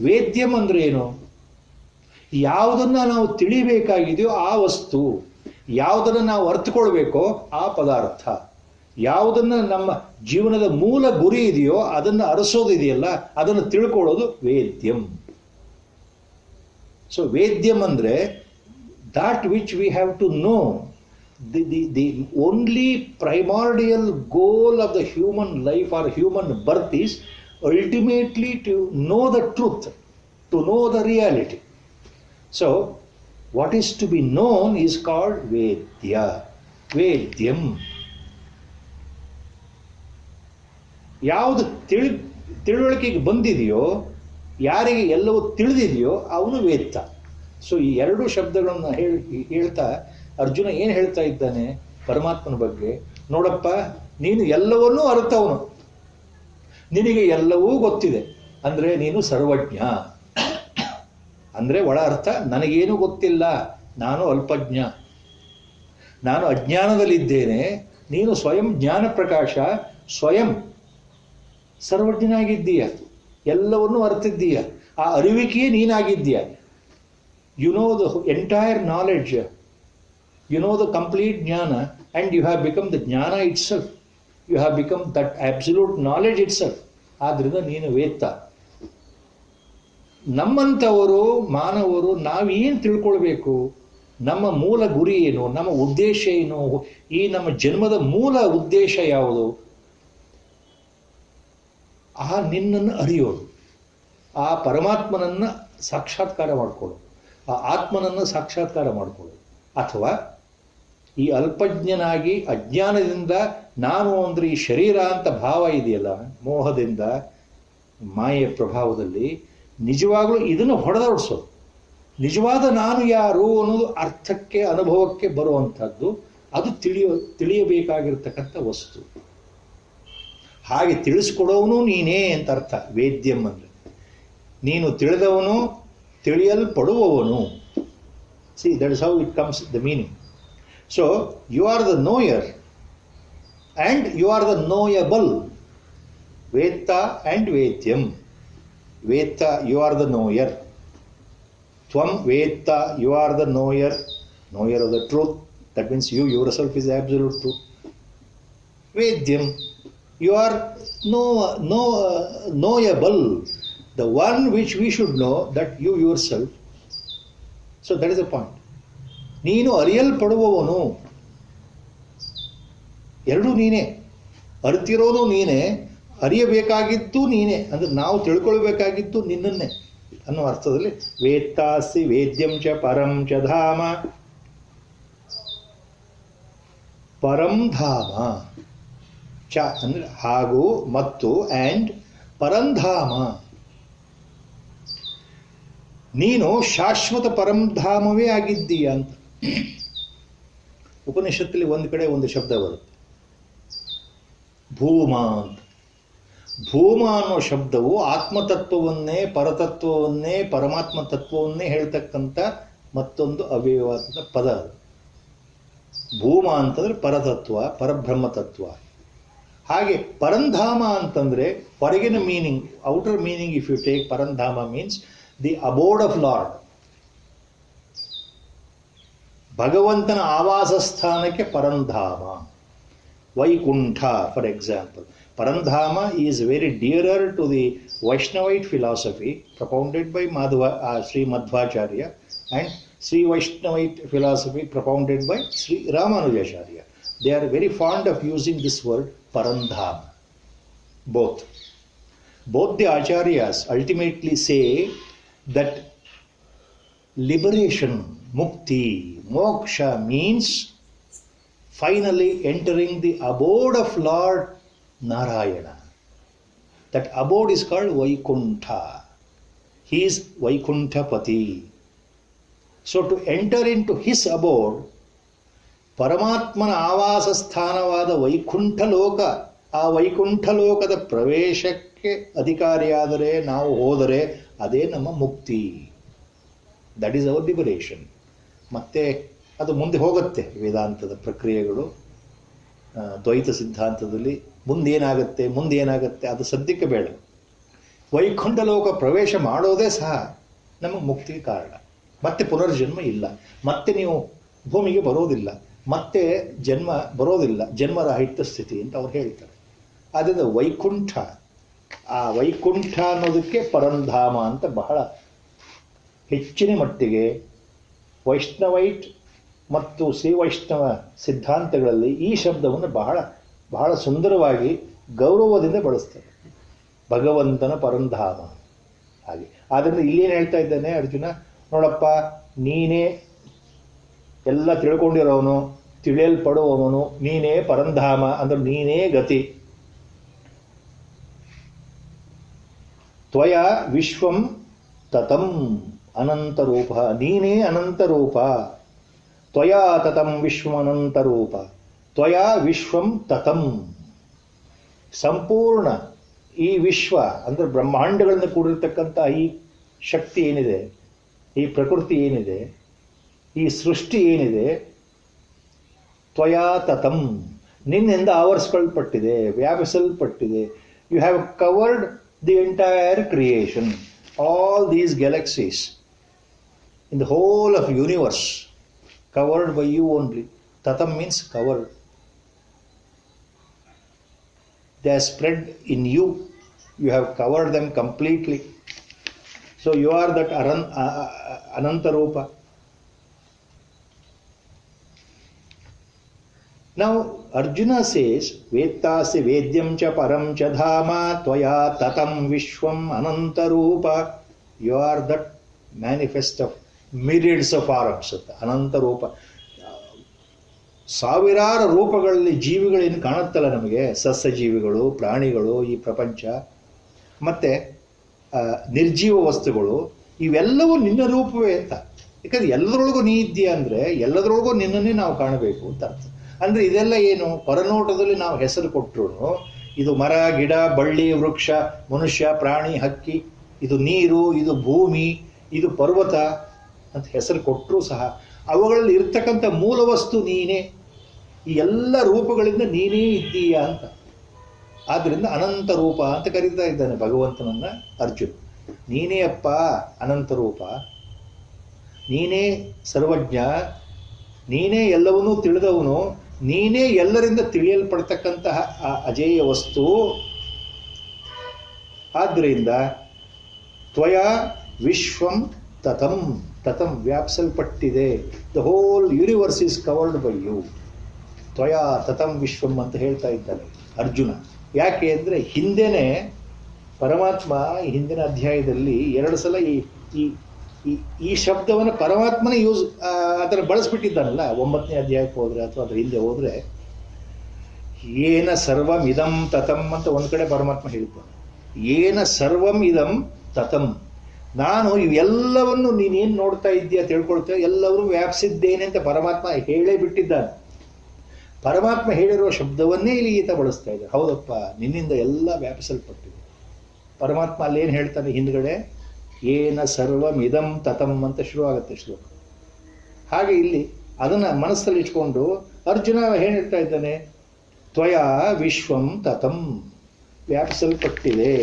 ವೇದ್ಯಂ ಅಂದ್ರೆ ಏನು? ಯಾವುದನ್ನ ನಾವು ತಿಳಿಬೇಕಾಗಿದೆಯೋ ಆ ವಸ್ತು, ಯಾವುದನ್ನು ನಾವು ಅರ್ಥಕೊಳ್ಬೇಕೋ ಆ ಪದಾರ್ಥ, ಯಾವುದನ್ನು ನಮ್ಮ ಜೀವನದ ಮೂಲ ಗುರಿ ಇದೆಯೋ ಅದನ್ನು ಅರಸೋದಿದೆಯಲ್ಲ, ಅದನ್ನು ತಿಳ್ಕೊಳ್ಳೋದು ವೇದ್ಯಂ. ಸೊ ವೇದ್ಯಂ ಅಂದರೆ that which we have to know. The only primordial goal of the human life or human birth is ultimately to know the truth, to know the reality. So what is to be known is called Vedya, Vedyam. ಯಾವುದು ತಿಳುವಳಿಕೆಗೆ ಬಂದಿದೆಯೋ, ಯಾರಿಗೆ ಎಲ್ಲವೂ ತಿಳಿದಿದೆಯೋ ಅವನು ವೇತ್ತ. So ಈ ಎರಡು ಶಬ್ದಗಳನ್ನು ಹೇಳ್ತಾ ಅರ್ಜುನ ಏನು ಹೇಳ್ತಾ ಇದ್ದಾನೆ ಪರಮಾತ್ಮನ ಬಗ್ಗೆ? ನೋಡಪ್ಪ, ನೀನು ಎಲ್ಲವನ್ನೂ ಅರ್ಥವನು, ನಿನಗೆ ಎಲ್ಲವೂ ಗೊತ್ತಿದೆ, ಅಂದರೆ ನೀನು ಸರ್ವಜ್ಞ. ಅಂದರೆ ಒಳ ಅರ್ಥ, ನನಗೇನು ಗೊತ್ತಿಲ್ಲ, ನಾನು ಅಲ್ಪಜ್ಞ, ನಾನು ಅಜ್ಞಾನದಲ್ಲಿದ್ದೇನೆ, ನೀನು ಸ್ವಯಂ ಜ್ಞಾನ ಪ್ರಕಾಶ, ಸ್ವಯಂ ಸರ್ವಜ್ಞನಾಗಿದ್ದೀಯ, ಎಲ್ಲವನ್ನೂ ಅರ್ಥಿದ್ದೀಯ, ಆ ಅರಿವಿಕೆಯೇ ನೀನಾಗಿದ್ದೀಯ. You know the entire knowledge, you know the complete jnana, and you have become the jnana itself, you have become that absolute knowledge itself. ಆದ್ದರಿಂದ ನೀನು ವೇತ್ತ. ನಮ್ಮಂಥವರು ಮಾನವರು ನಾವೇನು ತಿಳ್ಕೊಳ್ಬೇಕು? ನಮ್ಮ ಮೂಲ ಗುರಿ ಏನು? ನಮ್ಮ ಉದ್ದೇಶ ಏನು? ಈ ನಮ್ಮ ಜನ್ಮದ ಮೂಲ ಉದ್ದೇಶ ಯಾವುದು? ಆ ನಿನ್ನನ್ನು ಅರಿಯೋದು, ಆ ಪರಮಾತ್ಮನನ್ನು ಸಾಕ್ಷಾತ್ಕಾರ ಮಾಡಿಕೊಳ್ಳೋದು, ಆ ಆತ್ಮನನ್ನು ಸಾಕ್ಷಾತ್ಕಾರ ಮಾಡಿಕೊಳ್ಳೋದು. ಅಥವಾ ಈ ಅಲ್ಪಜ್ಞನಾಗಿ ಅಜ್ಞಾನದಿಂದ ನಾನು ಅಂದರೆ ಈ ಶರೀರ ಅಂತ ಭಾವ ಇದೆಯಲ್ಲ, ಮೋಹದಿಂದ ಮಾಯೆಯ ಪ್ರಭಾವದಲ್ಲಿ ನಿಜವಾಗ್ಲೂ ಇದನ್ನು ಹೊಡೆದೋಡಿಸೋದು. ನಿಜವಾದ ನಾನು ಯಾರು ಅನ್ನೋದು ಅರ್ಥಕ್ಕೆ ಅನುಭವಕ್ಕೆ ಬರುವಂಥದ್ದು, ಅದು ತಿಳಿಯಬೇಕಾಗಿರ್ತಕ್ಕಂಥ ವಸ್ತು. ಹಾಗೆ ತಿಳಿಸ್ಕೊಡೋನು ನೀನೇ ಅಂತ ಅರ್ಥ. ವೇದ್ಯಂ ಅಂದರೆ ನೀನು ತಿಳಿದವನು, ತಿಳಿಯಲ್ಪಡುವವನು. See, that is how it comes the meaning. So you are the knower and you are the knowable. Vetta and vedyam. Vetta, you are the knower. Tvam Vetta, you are the knower of the truth. That means you yourself is absolute truth. Vedyam, you are knowable, the one which we should know, that you yourself. So that is the point. ನೀನು ಅರಿಯಲ್ಪಡುವವನು. ಎರಡೂ ನೀನೇ. ಅರಿತಿರೋದು ನೀನೇ, ಅರಿಯಬೇಕಾಗಿದ್ದು ನೀನೇ. ಅಂದರೆ ನಾವು ತಿಳ್ಕೊಳ್ಬೇಕಾಗಿದ್ದು ನಿನ್ನನ್ನೇ ಅನ್ನೋ ಅರ್ಥದಲ್ಲಿ ವೇತ್ತಾಸಿ ವೇದ್ಯಂ ಚ ಪರಂ ಚ ಧಾಮ. ಪರಂ ಧಾಮ ಚ ಅಂದರೆ ಹಾಗೂ, ಮತ್ತು, ಆ್ಯಂಡ್ ಪರಂಧಾಮ. ನೀನು ಶಾಶ್ವತ ಪರಂಧಾಮವೇ ಆಗಿದ್ದೀಯ ಅಂತ ಉಪನಿಷತ್ತಲ್ಲಿ ಒಂದು ಕಡೆ ಒಂದು ಶಬ್ದ ಬರುತ್ತೆ, ಭೂಮ ಅಂತ. ಭೂಮ ಅನ್ನೋ ಶಬ್ದವು ಆತ್ಮತತ್ವವನ್ನೇ, ಪರತತ್ವವನ್ನೇ, ಪರಮಾತ್ಮ ತತ್ವವನ್ನೇ ಹೇಳ್ತಕ್ಕಂಥ ಮತ್ತೊಂದು ಅವ್ಯಯವಾದ ಪದ ಅದು. ಭೂಮ ಅಂತಂದ್ರೆ ಪರತತ್ವ, ಪರಬ್ರಹ್ಮ ತತ್ವ. ಹಾಗೆ ಪರಂಧಾಮ ಅಂತಂದ್ರೆ ಹೊರಗಿನ meaning, outer meaning. If you take Parandhama means the abode of Lord. ಭಗವಂತನ ಆವಾಸ ಸ್ಥಾನಕ್ಕೆ ಪರಂಧಾಮ. Vaikuntha for example. Parandhama is very dearer to the Vaishnavite philosophy propounded by Sri Madhvacharya, and Sri Vaishnavite philosophy propounded by Sri Ramanujacharya. They are very fond of using this word Parandhama. Both the Acharyas ultimately say that liberation, mukti, moksha means finally entering the abode of Lord Narayana. That abode is called Vaikuntha. He is Vaikuntapati. So to enter into his abode, ಪರಮಾತ್ಮನ ಆವಾಸ ಸ್ಥಾನವಾದ ವೈಕುಂಠ ಲೋಕ, ಆ ವೈಕುಂಠ ಲೋಕದ ಪ್ರವೇಶಕ್ಕೆ ಅಧಿಕಾರಿಯಾದರೆ, ನಾವು ಹೋದರೆ ಅದೇ ನಮ್ಮ ಮುಕ್ತಿ. That is our liberation. ಮತ್ತೆ ಅದು ಮುಂದೆ ಹೋಗುತ್ತೆ. ವೇದಾಂತದ ಪ್ರಕ್ರಿಯೆಗಳು, ದ್ವೈತ ಸಿದ್ಧಾಂತದಲ್ಲಿ ಮುಂದೇನಾಗುತ್ತೆ ಅದು ಸದ್ಯಕ್ಕೆ ಬೇಡ. ವೈಕುಂಠ ಲೋಕ ಪ್ರವೇಶ ಮಾಡೋದೇ ಸಹ ನಮಗೆ ಮುಕ್ತಿಗೆ ಕಾರಣ. ಮತ್ತೆ ಪುನರ್ಜನ್ಮ ಇಲ್ಲ, ಮತ್ತೆ ನೀವು ಭೂಮಿಗೆ ಬರೋದಿಲ್ಲ, ಮತ್ತೆ ಜನ್ಮ ಬರೋದಿಲ್ಲ, ಜನ್ಮರಾಹಿತ್ಯ ಸ್ಥಿತಿ ಅಂತ ಅವ್ರು ಹೇಳ್ತಾರೆ. ಆದ್ದರಿಂದ ವೈಕುಂಠ, ಆ ವೈಕುಂಠ ಅನ್ನೋದಕ್ಕೆ ಪರಂಧಾಮ ಅಂತ ಬಹಳ ಹೆಚ್ಚಿನ ಮಟ್ಟಿಗೆ ವೈಷ್ಣವೈಟ್ ಮತ್ತು ಶ್ರೀ ವೈಷ್ಣವ ಸಿದ್ಧಾಂತಗಳಲ್ಲಿ ಈ ಶಬ್ದವನ್ನು ಬಹಳ ಬಹಳ ಸುಂದರವಾಗಿ ಗೌರವದಿಂದ ಬಳಸ್ತಾರೆ. ಭಗವಂತನ ಪರಂಧಾಮ. ಹಾಗೆ ಆದ್ದರಿಂದ ಇಲ್ಲೇನು ಹೇಳ್ತಾ ಇದ್ದಾನೆ ಅರ್ಜುನ, ನೋಡಪ್ಪ, ನೀನೇ ಎಲ್ಲ ತಿಳ್ಕೊಂಡಿರೋವನು, ತಿಳಿಯಲ್ಪಡುವವನು, ನೀನೇ ಪರಂಧಾಮ ಅಂದ್ರೆ ನೀನೇ ಗತಿ. ತ್ವಯ ವಿಶ್ವಂ ತತಂ ಅನಂತರೂಪ. ನೀನೇ ಅನಂತರೂಪ. ತ್ವಯಾ ತತಂ ವಿಶ್ವಂ ಅನಂತರೂಪ. ತ್ವಯಾ ವಿಶ್ವಂ ತತಂ. ಸಂಪೂರ್ಣ ಈ ವಿಶ್ವ ಅಂದರೆ ಬ್ರಹ್ಮಾಂಡಗಳಿಂದ ಕೂಡಿರ್ತಕ್ಕಂಥ ಈ ಶಕ್ತಿ ಏನಿದೆ, ಈ ಪ್ರಕೃತಿ ಏನಿದೆ, ಈ ಸೃಷ್ಟಿ ಏನಿದೆ, ತ್ವಯಾ ತತಂ, ನಿನ್ನಿಂದ ಆವರಿಸ್ಕೊಳ್ಪಟ್ಟಿದೆ, ವ್ಯಾಪಿಸಲ್ಪಟ್ಟಿದೆ. You have covered the entire creation, all these galaxies in the whole of universe, covered by you only. Tatam means covered. They are spread in you. You have covered them completely. So you are that Anantarupa. Now Arjuna says, Vettasi Vedyam cha Param cha Dhama Tvaya Tatam Vishwam Anantarupa. You are that manifest of myriads of forms, Anantarupa. ಸಾವಿರಾರು ರೂಪಗಳಲ್ಲಿ ಜೀವಿಗಳೇನು ಕಾಣುತ್ತಲ್ಲ ನಮಗೆ, ಸಸ್ಯ ಜೀವಿಗಳು, ಪ್ರಾಣಿಗಳು, ಈ ಪ್ರಪಂಚ, ಮತ್ತು ನಿರ್ಜೀವ ವಸ್ತುಗಳು, ಇವೆಲ್ಲವೂ ನಿನ್ನ ರೂಪವೇ ಅಂತ. ಯಾಕಂದ್ರೆ ಎಲ್ಲದರೊಳಗೂ ನೀ ಇದ್ದೀಯ ಅಂದರೆ ಎಲ್ಲದರೊಳಗೂ ನಿನ್ನನ್ನೇ ನಾವು ಕಾಣಬೇಕು ಅಂತ ಅರ್ಥ. ಅಂದರೆ ಇದೆಲ್ಲ ಏನು, ಪರನೋಟದಲ್ಲಿ ನಾವು ಹೆಸರು ಕೊಟ್ಟರು ಇದು ಮರ ಗಿಡ ಬಳ್ಳಿ ವೃಕ್ಷ ಮನುಷ್ಯ ಪ್ರಾಣಿ ಹಕ್ಕಿ, ಇದು ನೀರು, ಇದು ಭೂಮಿ, ಇದು ಪರ್ವತ ಅಂತ ಹೆಸರು ಕೊಟ್ಟರೂ ಸಹ ಅವುಗಳಲ್ಲಿ ಇರ್ತಕ್ಕಂಥ ಮೂಲ ವಸ್ತು ನೀನೇ. ಈ ಎಲ್ಲ ರೂಪಗಳಿಂದ ನೀನೇ ಇದ್ದೀಯ ಅಂತ. ಆದ್ದರಿಂದ ಅನಂತ ರೂಪ ಅಂತ ಕರೀತಾ ಇದ್ದಾನೆ ಭಗವಂತನನ್ನ ಅರ್ಜುನ. ನೀನೇ ಅಪ್ಪ ಅನಂತ ರೂಪ, ನೀನೇ ಸರ್ವಜ್ಞ, ನೀನೇ ಎಲ್ಲವನ್ನೂ ತಿಳಿದವನು, ನೀನೇ ಎಲ್ಲರಿಂದ ತಿಳಿಯಲ್ಪಡ್ತಕ್ಕಂತಹ ಆ ಅಜೇಯ ವಸ್ತು. ಆದ್ದರಿಂದ ತ್ವಯ ವಿಶ್ವಂ ತತಂ, ತತಂ ವ್ಯಾಪಿಸಲ್ಪಟ್ಟಿದೆ. The whole universe is covered by you. ತ್ವಯ ತತಂ ವಿಶ್ವಂ ಅಂತ ಹೇಳ್ತಾ ಇದ್ದಾನೆ ಅರ್ಜುನ. ಯಾಕೆ ಅಂದರೆ ಹಿಂದೆನೇ ಪರಮಾತ್ಮ ಹಿಂದಿನ ಅಧ್ಯಾಯದಲ್ಲಿ 2 ಸಲ ಈ ಶಬ್ದವನ್ನು ಪರಮಾತ್ಮನೇ ಅದನ್ನು ಬಳಸ್ಬಿಟ್ಟಿದ್ದಾನಲ್ಲ. 9ನೇ ಅಧ್ಯಾಯಕ್ಕೆ ಹೋದರೆ ಅಥವಾ ಅದರ ಹಿಂದೆ ಹೋದರೆ ಏನ ಸರ್ವಂ ಇದಂ ತತಂ ಅಂತ ಒಂದು ಕಡೆ ಪರಮಾತ್ಮ ಹೇಳಿದ್ದಾನೆ. ಏನ ಸರ್ವಂ ಇದಂ ತತಂ, ನಾನು ಇವೆಲ್ಲವನ್ನು ನೀನೇನು ನೋಡ್ತಾ ಇದ್ದೀಯ ತಿಳ್ಕೊಳ್ತೇವೆ ಎಲ್ಲವನ್ನೂ ವ್ಯಾಪಿಸಿದ್ದೇನೆ ಅಂತ ಪರಮಾತ್ಮ ಹೇಳೇ ಬಿಟ್ಟಿದ್ದಾನೆ. ಪರಮಾತ್ಮ ಹೇಳಿರುವ ಶಬ್ದವನ್ನೇ ಇಲ್ಲಿ ಈತ ಬಳಸ್ತಾ ಇದ್ದಾರೆ. ಹೌದಪ್ಪ, ನಿನ್ನಿಂದ ಎಲ್ಲ ವ್ಯಾಪಿಸಲ್ಪಟ್ಟಿದೆ. ಪರಮಾತ್ಮ ಅಲ್ಲೇನು ಹೇಳ್ತಾನೆ ಹಿಂದ್ಗಡೆ, ಏನ ಸರ್ವಂ ಇದಂ ತತಂ ಅಂತ ಶುರುವಾಗುತ್ತೆ ಶ್ಲೋಕ. ಹಾಗೆ ಇಲ್ಲಿ ಅದನ್ನು ಮನಸ್ಸಲ್ಲಿ ಇಟ್ಕೊಂಡು ಅರ್ಜುನ ಏನು ಹೇಳ್ತಾ ಇದ್ದಾನೆ, ತ್ವಯ ವಿಶ್ವಂ ತತಂ ವ್ಯಾಪಿಸಲ್ಪಟ್ಟಿದೆ.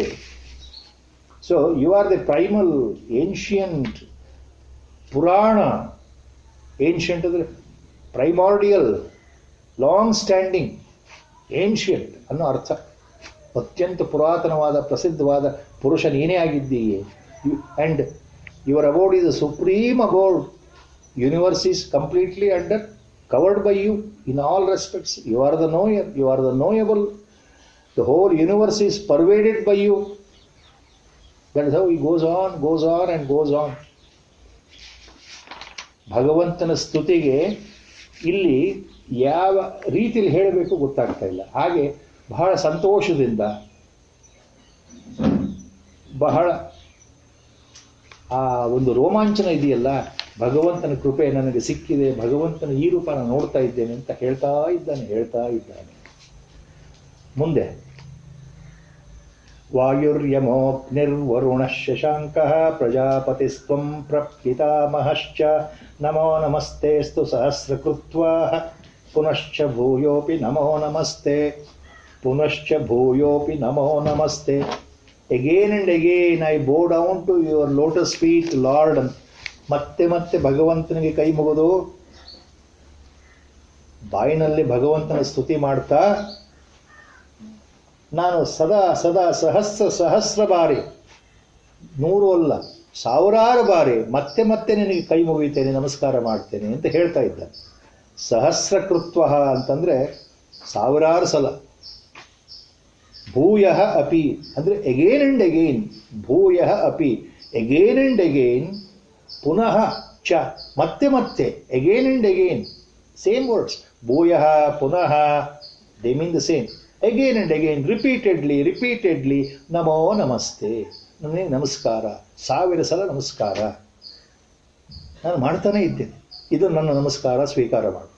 So you are the primal ancient purana. Ancient ಅಂದರೆ ಪ್ರೈಮಾರ್ಡಿಯಲ್, ಲಾಂಗ್ ಸ್ಟ್ಯಾಂಡಿಂಗ್, ಏನ್ಷಿಯಂಟ್ ಅನ್ನೋ ಅರ್ಥ. ಅತ್ಯಂತ ಪುರಾತನವಾದ ಪ್ರಸಿದ್ಧವಾದ ಪುರುಷ ನೀನೇ ಆಗಿದ್ದೀಯೆ. And your abode is the supreme abode. Universe is completely under covered by you in all respects. You are the knower, you are the knowable. The whole universe is pervaded by you. That is how he goes on and goes on. ಭಗವಂತನ ಸ್ತುತಿಗೆ ಇಲ್ಲಿ ಯಾವ ರೀತಿಯಲ್ಲಿ ಹೇಳಬೇಕು ಗೊತ್ತಾಗ್ತಾ ಇಲ್ಲ. ಹಾಗೆ ಬಹಳ ಸಂತೋಷದಿಂದ, ಬಹಳ ಆ ಒಂದು ರೋಮಾಂಚನ ಇದೆಯಲ್ಲ, ಭಗವಂತನ ಕೃಪೆ ನನಗೆ ಸಿಕ್ಕಿದೆ, ಭಗವಂತನ ಈ ರೂಪ ನಾನು ನೋಡ್ತಾ ಇದ್ದೇನೆ ಅಂತ ಹೇಳ್ತಾ ಇದ್ದಾನೆ. ಮುಂದೆ ವಾಯುರ್ಯಮೋಗ್ನಿರ್ವರುಣಃ ಶಶಾಂಕಃ ಪ್ರಜಾಪತಿಸ್ತ್ವಂ ಪ್ರಪಿತಾಮಹಶ್ಚ ನಮೋ ನಮಸ್ತೆಸ್ತು ಸಹಸ್ರಕೃತ್ವಾ ಪುನಶ್ಚ ಭೂಯೋಪಿ ನಮೋ ನಮಸ್ತೆ, ಪುನಶ್ಚ ಭೂಯೋಪಿ ನಮೋ ನಮಸ್ತೆ. Again and again I bow down to your lotus feet lord. ಮತ್ತೆ ಮತ್ತೆ ಭಗವಂತನಿಗೆ ಕೈ ಮುಗಿದು ಬಾಯಿನಲ್ಲಿ ಭಗವಂತನ ಸ್ತುತಿ ಮಾಡ್ತಾ ನಾನು ಸದಾ ಸದಾ ಸಹಸ್ರ ಬಾರಿ, 100 ಅಲ್ಲ 1000 ಬಾರಿ ಮತ್ತೆ ಮತ್ತೆ ನಿನಗೆ ಕೈ ಮುಗಿಯುತ್ತೇನೆ, ನಮಸ್ಕಾರ ಮಾಡ್ತೇನೆ ಅಂತ ಹೇಳ್ತಾ ಇದ್ದಾನೆ. ಸಹಸ್ರಕೃತ್ವ ಅಂತಂದರೆ 1000 ಸಲ. ಭೂಯಃ ಅಪಿ ಅಂದರೆ ಅಗೇನ್ ಅಂಡ್ ಅಗೇನ್. ಭೂಯಃ ಅಪಿ ಅಗೇನ್ ಅಂಡ್ ಅಗೇನ್. ಪುನಃ ಚ ಮತ್ತೆ ಮತ್ತೆ again and again. Same words. ಭೂಯಃ ಪುನಃ, they mean the same. Again and again, repeatedly ನಮೋ ನಮಸ್ತೆ, ನನಗೆ ನಮಸ್ಕಾರ, 1000 ಸಲ ನಮಸ್ಕಾರ ನಾನು ಮಾಡ್ತಾನೆ ಇದ್ದೇನೆ. ಇದು ನನ್ನ ನಮಸ್ಕಾರ, ಸ್ವೀಕಾರ ಮಾಡು.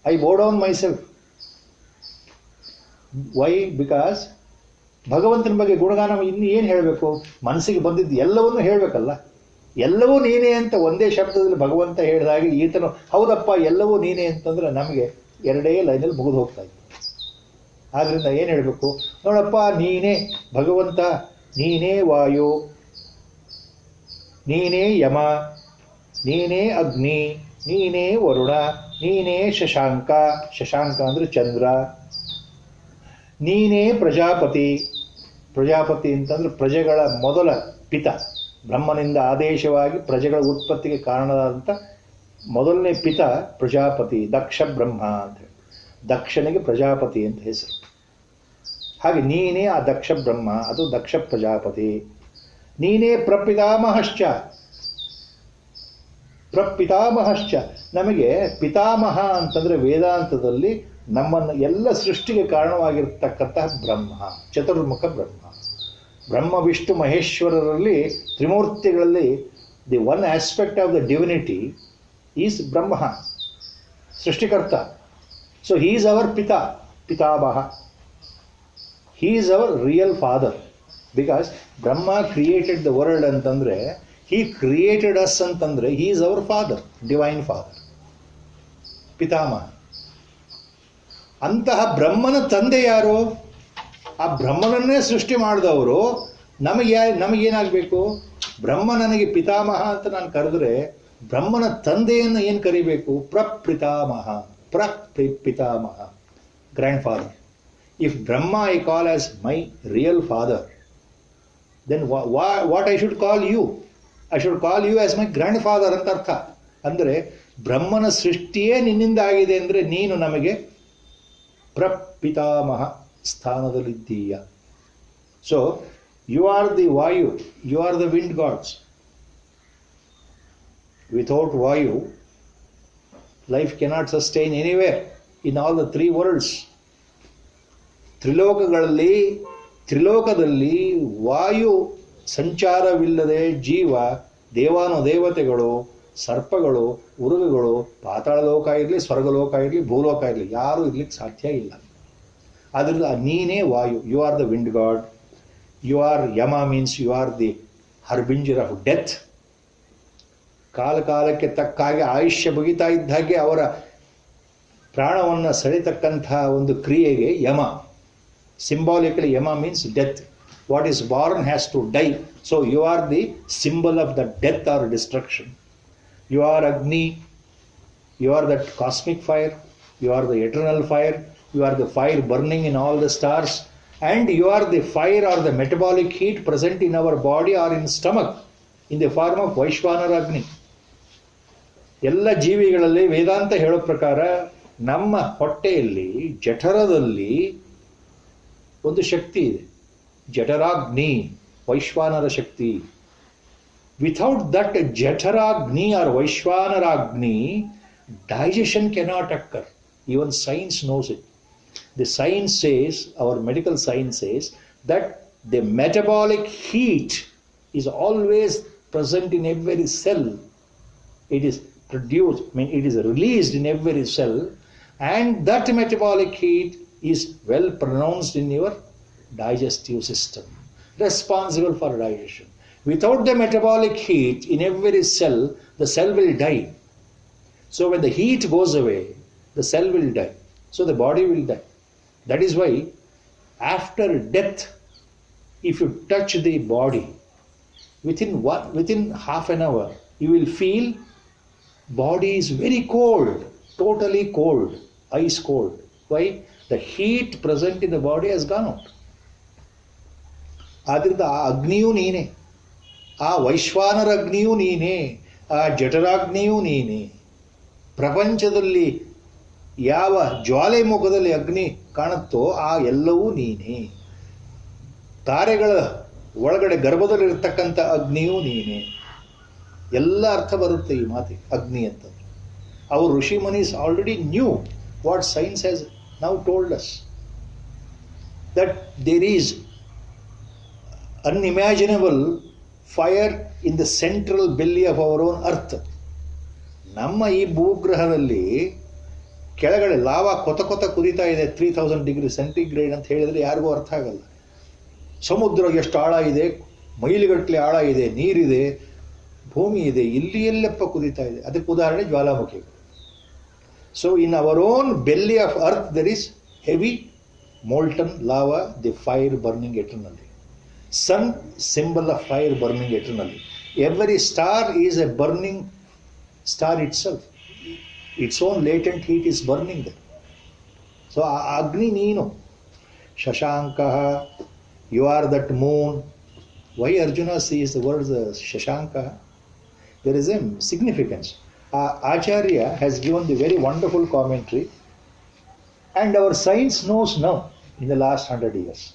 I bow down myself. Why? Because ಭಗವಂತನ ಬಗ್ಗೆ ಗುಣಗಾನ ಇನ್ನು ಏನು ಹೇಳಬೇಕು? ಮನಸ್ಸಿಗೆ ಬಂದಿದ್ದು ಎಲ್ಲವನ್ನೂ ಹೇಳಬೇಕಲ್ಲ. ಎಲ್ಲವೂ ನೀನೇ ಅಂತ ಒಂದೇ ಶಬ್ದದಲ್ಲಿ ಭಗವಂತ ಹೇಳಿದಾಗೆ ಈತನು ಹೌದಪ್ಪ ಎಲ್ಲವೂ ನೀನೇ ಅಂತಂದ್ರೆ ನಮಗೆ 2 ಲೈನಲ್ಲಿ ಮುಗಿದು ಹೋಗ್ತಾ ಇತ್ತು. ಆದ್ದರಿಂದ ಏನು ಹೇಳಬೇಕು? ನೋಡಪ್ಪ, ನೀನೇ ಭಗವಂತ, ನೀನೇ ವಾಯು, ನೀನೇ ಯಮ, ನೀನೇ ಅಗ್ನಿ, ನೀನೇ ವರುಣ, ನೀನೇ ಶಶಾಂಕ. ಶಶಾಂಕ ಅಂದರೆ ಚಂದ್ರ. ನೀನೇ ಪ್ರಜಾಪತಿ. ಪ್ರಜಾಪತಿ ಅಂತಂದರೆ ಪ್ರಜೆಗಳ ಮೊದಲ ಪಿತ. ಬ್ರಹ್ಮನಿಂದ ಆದೇಶವಾಗಿ ಪ್ರಜೆಗಳ ಉತ್ಪತ್ತಿಗೆ ಕಾರಣವಾದಂಥ ಮೊದಲನೇ ಪಿತ ಪ್ರಜಾಪತಿ, ದಕ್ಷ ಬ್ರಹ್ಮ ಅಂತ ಹೇಳಿ. ದಕ್ಷನಿಗೆ ಪ್ರಜಾಪತಿ ಅಂತ ಹೆಸರು. ಹಾಗೆ ನೀನೇ ಆ ದಕ್ಷ ಬ್ರಹ್ಮ, ಅದು ದಕ್ಷ ಪ್ರಜಾಪತಿ. ನೀನೇ ಪ್ರಪಿತಾಮಹಶ್ಚ. ಪ್ರಪಿತಾಮಹಶ್ಚ ನಮಗೆ ಪಿತಾಮಹ ಅಂತಂದರೆ ವೇದಾಂತದಲ್ಲಿ ನಮ್ಮನ್ನು ಎಲ್ಲ ಸೃಷ್ಟಿಗೆ ಕಾರಣವಾಗಿರ್ತಕ್ಕಂತಹ ಬ್ರಹ್ಮ, ಚತುರ್ಮುಖ ಬ್ರಹ್ಮ. Brahma Vishnu ಮಹೇಶ್ವರರಲ್ಲಿ ತ್ರಿಮೂರ್ತಿಗಳಲ್ಲಿ The one aspect of the divinity is Brahma, Srishtikarta. So he is our Pita, Pitamaha. He is our real father. Because Brahma created the world ಅಂತಂದ್ರೆ, he created us ಅಂತಂದ್ರೆ, he is our father, divine father. ಪಿತಾಮಹ. ಅಂತಹ ಬ್ರಹ್ಮನ ತಂದೆ ಯಾರು? ಆ ಬ್ರಹ್ಮನನ್ನೇ ಸೃಷ್ಟಿ ಮಾಡಿದವರು. ನಮಗೇನಾಗಬೇಕು? ಬ್ರಹ್ಮ ನನಗೆ ಪಿತಾಮಹ ಅಂತ ನಾನು ಕರೆದ್ರೆ, ಬ್ರಹ್ಮನ ತಂದೆಯನ್ನು ಏನು ಕರಿಬೇಕು? ಪ್ರಪಿತಾಮಹ, ಪ್ರಪಿತಾಮಹ, grandfather. If Brahma I call as my real father, then what I should call you? I should call you as my grandfather ಅಂತ ಅರ್ಥ. ಅಂದರೆ ಬ್ರಹ್ಮನ ಸೃಷ್ಟಿಯೇ ನಿನ್ನಿಂದ ಆಗಿದೆ ಅಂದರೆ ನೀನು ನಮಗೆ ಪ್ರಪಿತಾಮಹ ಸ್ಥಾನದಲ್ಲಿದ್ದೀಯ. So you are the Vayu, you are the wind gods. Without Vayu life cannot sustain anywhere in all the 3 worlds. ತ್ರಿಲೋಕದಲ್ಲಿ ವಾಯು ಸಂಚಾರವಿಲ್ಲದೆ ಜೀವ, ದೇವಾನುದೇವತೆಗಳು, ಸರ್ಪಗಳು, ಉರುಗುಗಳು, ಪಾತಾಳ ಲೋಕ ಇರಲಿ, ಸ್ವರ್ಗಲೋಕ ಇರಲಿ, ಭೂಲೋಕ ಇರಲಿ, ಯಾರೂ ಇರ್ಲಿಕ್ಕೆ ಸಾಧ್ಯ ಇಲ್ಲ. ಆದ್ದರಿಂದ ನೀನೇ ವಾಯು. You are the wind god. You are Yama means you are the harbinger of death. ಕಾಲಕ್ಕೆ ತಕ್ಕ ಹಾಗೆ ಆಯುಷ್ಯ ಮುಗಿತಾ ಇದ್ದ ಹಾಗೆ ಅವರ ಪ್ರಾಣವನ್ನು ಸೆಳೆತಕ್ಕಂತಹ ಒಂದು ಕ್ರಿಯೆಗೆ ಯಮ. Symbolically, Yama means death. What is born has to die. So you are the symbol of the death or destruction. You are Agni. You are that cosmic fire. You are the eternal fire. You are the fire burning in all the stars. And you are the fire or the metabolic heat present in our body or in stomach in the form of Vaishwanara Agni. ಎಲ್ಲ ಜೀವಿಗಳಲ್ಲಿ ವೇದಾಂತ ಹೇಳೋ ಪ್ರಕಾರ ನಮ್ಮ ಹೊಟ್ಟೆಯಲ್ಲಿ, ಜಠರದಲ್ಲಿ ಒಂದು ಶಕ್ತಿ ಇದೆ, ಜಠರಾಗ್ನಿ, ವೈಶ್ವಾನರ ಶಕ್ತಿ. Without that jatharagni or vaishvanaragni, digestion cannot occur. Even science knows it. The science says, our medical science says, that the metabolic heat is always present in every cell. It is produced, it is released in every cell, and that metabolic heat is well pronounced in your digestive system, responsible for digestion. Without the metabolic heat in every cell, the cell will die. So when the heat goes away, the cell will die. So the body will die. That is why after death, if you touch the body, within half an hour, you will feel body is very cold, totally cold, ice cold. Why? The heat present in the body has gone out. ಆದ್ರಿಂದ ಆ ಅಗ್ನಿಯೂ ನೀನೇ, ಆ ವೈಶ್ವಾನರ ಅಗ್ನಿಯೂ ನೀನೇ, ಆ ಜಠರಾಗ್ನಿಯೂ ನೀನೇ. ಪ್ರಪಂಚದಲ್ಲಿ ಯಾವ ಜ್ವಾಲೆ ಮುಖದಲ್ಲಿ ಅಗ್ನಿ ಕಾಣುತ್ತೋ ಆ ಎಲ್ಲವೂ ನೀನೇ. ತಾರೆಗಳ ಒಳಗಡೆ ಗರ್ಭದಲ್ಲಿರ್ತಕ್ಕಂಥ ಅಗ್ನಿಯೂ ನೀನೇ. ಎಲ್ಲ ಅರ್ಥ ಬರುತ್ತೆ ಈ ಮಾತಿಗೆ, ಅಗ್ನಿ ಅಂತಂದ್ರೆ. our Rishi Munis already knew what science has now told us, that there is unimaginable fire in the central belly of our own earth. ನಮ್ಮ ಈ ಭೂಗ್ರಹದಲ್ಲಿ ಕೆಳಗಡೆ ಲಾವಾ ಕೊತ ಕೊತ ಕುದೀತಾ ಇದೆ 3000 ಡಿಗ್ರಿ ಸೆಂಟಿಗ್ರೇಡ್ ಅಂತ ಹೇಳಿದ್ರೆ ಯಾರಿಗೂ ಅರ್ಥ ಆಗಲ್ಲ. ಸಮುದ್ರ ಎಷ್ಟು ಆಳ ಇದೆ, ಮೈಲಿಗಟ್ಟಲೆ ಆಳ ಇದೆ, ನೀರಿದೆ, ಭೂಮಿ ಇದೆ, ಇಲ್ಲಿ ಎಲ್ಲೆಪ್ಪ ಕುದೀತಾ ಇದೆ. ಅದಕ್ಕೆ ಉದಾಹರಣೆ ಜ್ವಾಲಾಮುಖಿಗಳು. So in our own belly of earth there is heavy molten lava, the fire burning eternally. Sun, symbol of fire burning eternally. Every star is a burning star itself. Its own latent heat is burning there. So Agni Neenu, Shashankaha, you are that moon. Why Arjuna sees the words Shashankaha? There is a significance. Acharya has given the very wonderful commentary, and our science knows now in the last 100 years.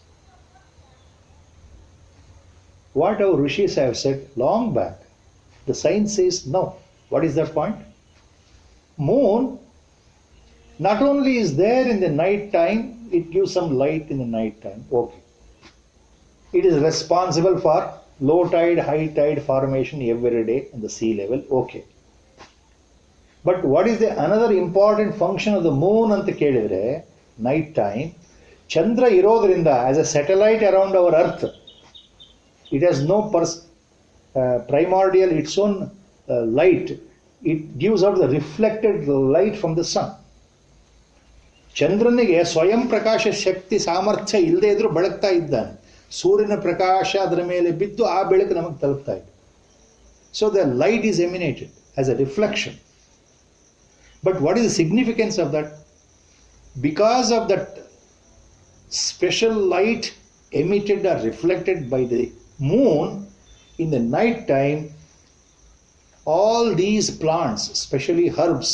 What our rishis have said long back, the science says no. What is that point? Moon not only is there in the night time, it gives some light in the night time. Okay. It is responsible for low tide, high tide formation every day in the sea level, okay. But what is the another important function of the moon anta kelidre, night time, Chandra irodrinda as a satellite around our earth, it has no primordial its own light. It gives out the reflected light from the sun. ಚಂದ್ರನಿಗೆ ಸ್ವಯಂ ಪ್ರಕಾಶ ಶಕ್ತಿ ಸಾಮರ್ಥ್ಯ ಇಲ್ಲದೆ ಇದ್ರೂ ಬೆಳಗ್ತಾ ಇದ್ದಾನೆ. ಸೂರ್ಯನ ಪ್ರಕಾಶ ಅದರ ಮೇಲೆ ಬಿದ್ದು ಆ ಬೆಳಕು ನಮಗೆ ತಲುಪ್ತಾ ಇದೆ. So the light is emanated as a reflection. But what is the significance of that? Because of that special light emitted or reflected by the moon in the night time, all these plants, especially herbs,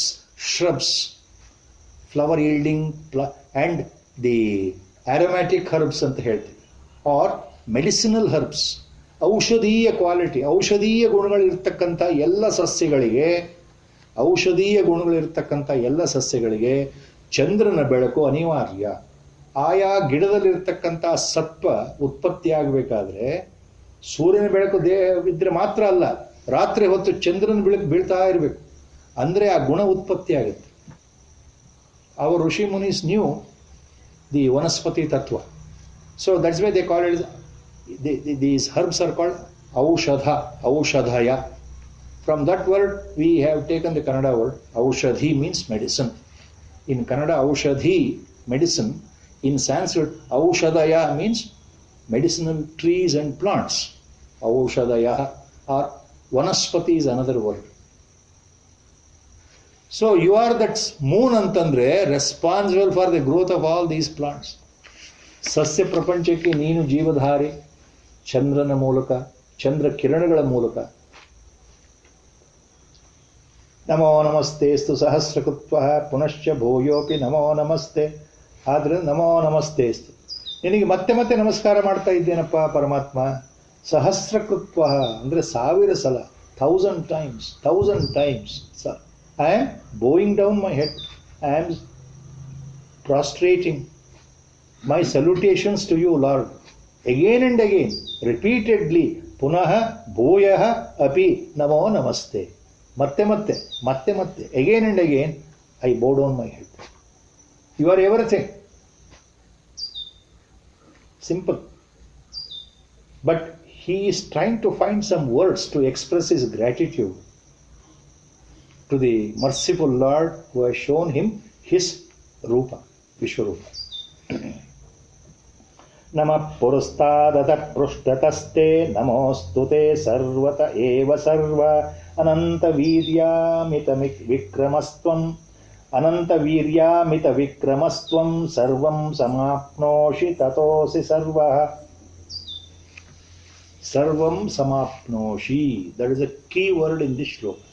shrubs, flower yielding and the aromatic herbs anta ಹೇಳ್ತೀವಿ, or medicinal herbs, ಔಷಧೀಯ quality, ಔಷಧೀಯ ಗುಣಗಳಿರ್ತಕ್ಕಂಥ ಎಲ್ಲ ಸಸ್ಯಗಳಿಗೆ, ಔಷಧೀಯ ಗುಣಗಳಿರ್ತಕ್ಕಂಥ ಎಲ್ಲ ಸಸ್ಯಗಳಿಗೆ ಚಂದ್ರನ ಬೆಳಕು ಅನಿವಾರ್ಯ. ಆಯಾ ಗಿಡದಲ್ಲಿರ್ತಕ್ಕಂಥ ಸತ್ವ ಉತ್ಪತ್ತಿಯಾಗಬೇಕಾದ್ರೆ ಸೂರ್ಯನ ಬೆಳಕು ಇದ್ರೆ ಮಾತ್ರ ಅಲ್ಲ, ರಾತ್ರಿ ಹೊತ್ತು ಚಂದ್ರನ ಬೆಳಕು ಬೀಳ್ತಾ ಇರಬೇಕು, ಅಂದರೆ ಆ ಗುಣ ಉತ್ಪತ್ತಿ ಆಗುತ್ತೆ. Our Rishi Munis knew the Vanaspati Tattva. So that's why they call it, these herbs are called Aushadha, Aushadhaya. From that word we have taken the Kannada word. Aushadhi means medicine. In Kannada, Aushadhi, medicine. In Sanskrit, Aushadaya means medicinal trees and plants. Aushadaya or Vanaspati is another word. So you are that moon ಅಂತಂದ್ರೆ responsible for the growth of all these plants. ಸಸ್ಯ ಪ್ರಪಂಚಕ್ಕೆ ನೀನು ಜೀವಧಾರೆ, ಚಂದ್ರನ ಮೂಲಕ, ಚಂದ್ರ ಕಿರಣಗಳ ಮೂಲಕ. ನಮೋ ನಮಸ್ತೆಸ್ತು ಸಹಸ್ರಕೃತ್ವಃ ಪುನಶ್ಚ ಭೂಯೋಪಿ ನಮೋ ನಮಸ್ತೆ. ಆದ್ರೆ ನಮೋ ನಮಸ್ತೆಸ್ತು, ನಿನಗೆ ಮತ್ತೆ ಮತ್ತೆ ನಮಸ್ಕಾರ ಮಾಡ್ತಾ ಇದ್ದೇನಪ್ಪ ಪರಮಾತ್ಮ. ಸಹಸ್ರಕೃತ್ವಃ ಅಂದರೆ 1000 ಸಲ, 1000 times. I am bowing down my head, I am prostrating my salutations to you, Lord. Again and again, repeatedly, punaha bhoyaha api namo namaste. Matte, again and again, I bow down my head. You are everything. Simple. But he is trying to find some words to express his gratitude to the merciful Lord who has shown him his Rupa, Vishwarupa. Namah purustadata prushtataste namostute sarvata eva sarva ananta viryamita vikramastam sarvam samapnoshi tatosi sarvaha. Sarvam samapnoshi, that is a key word in this shloka.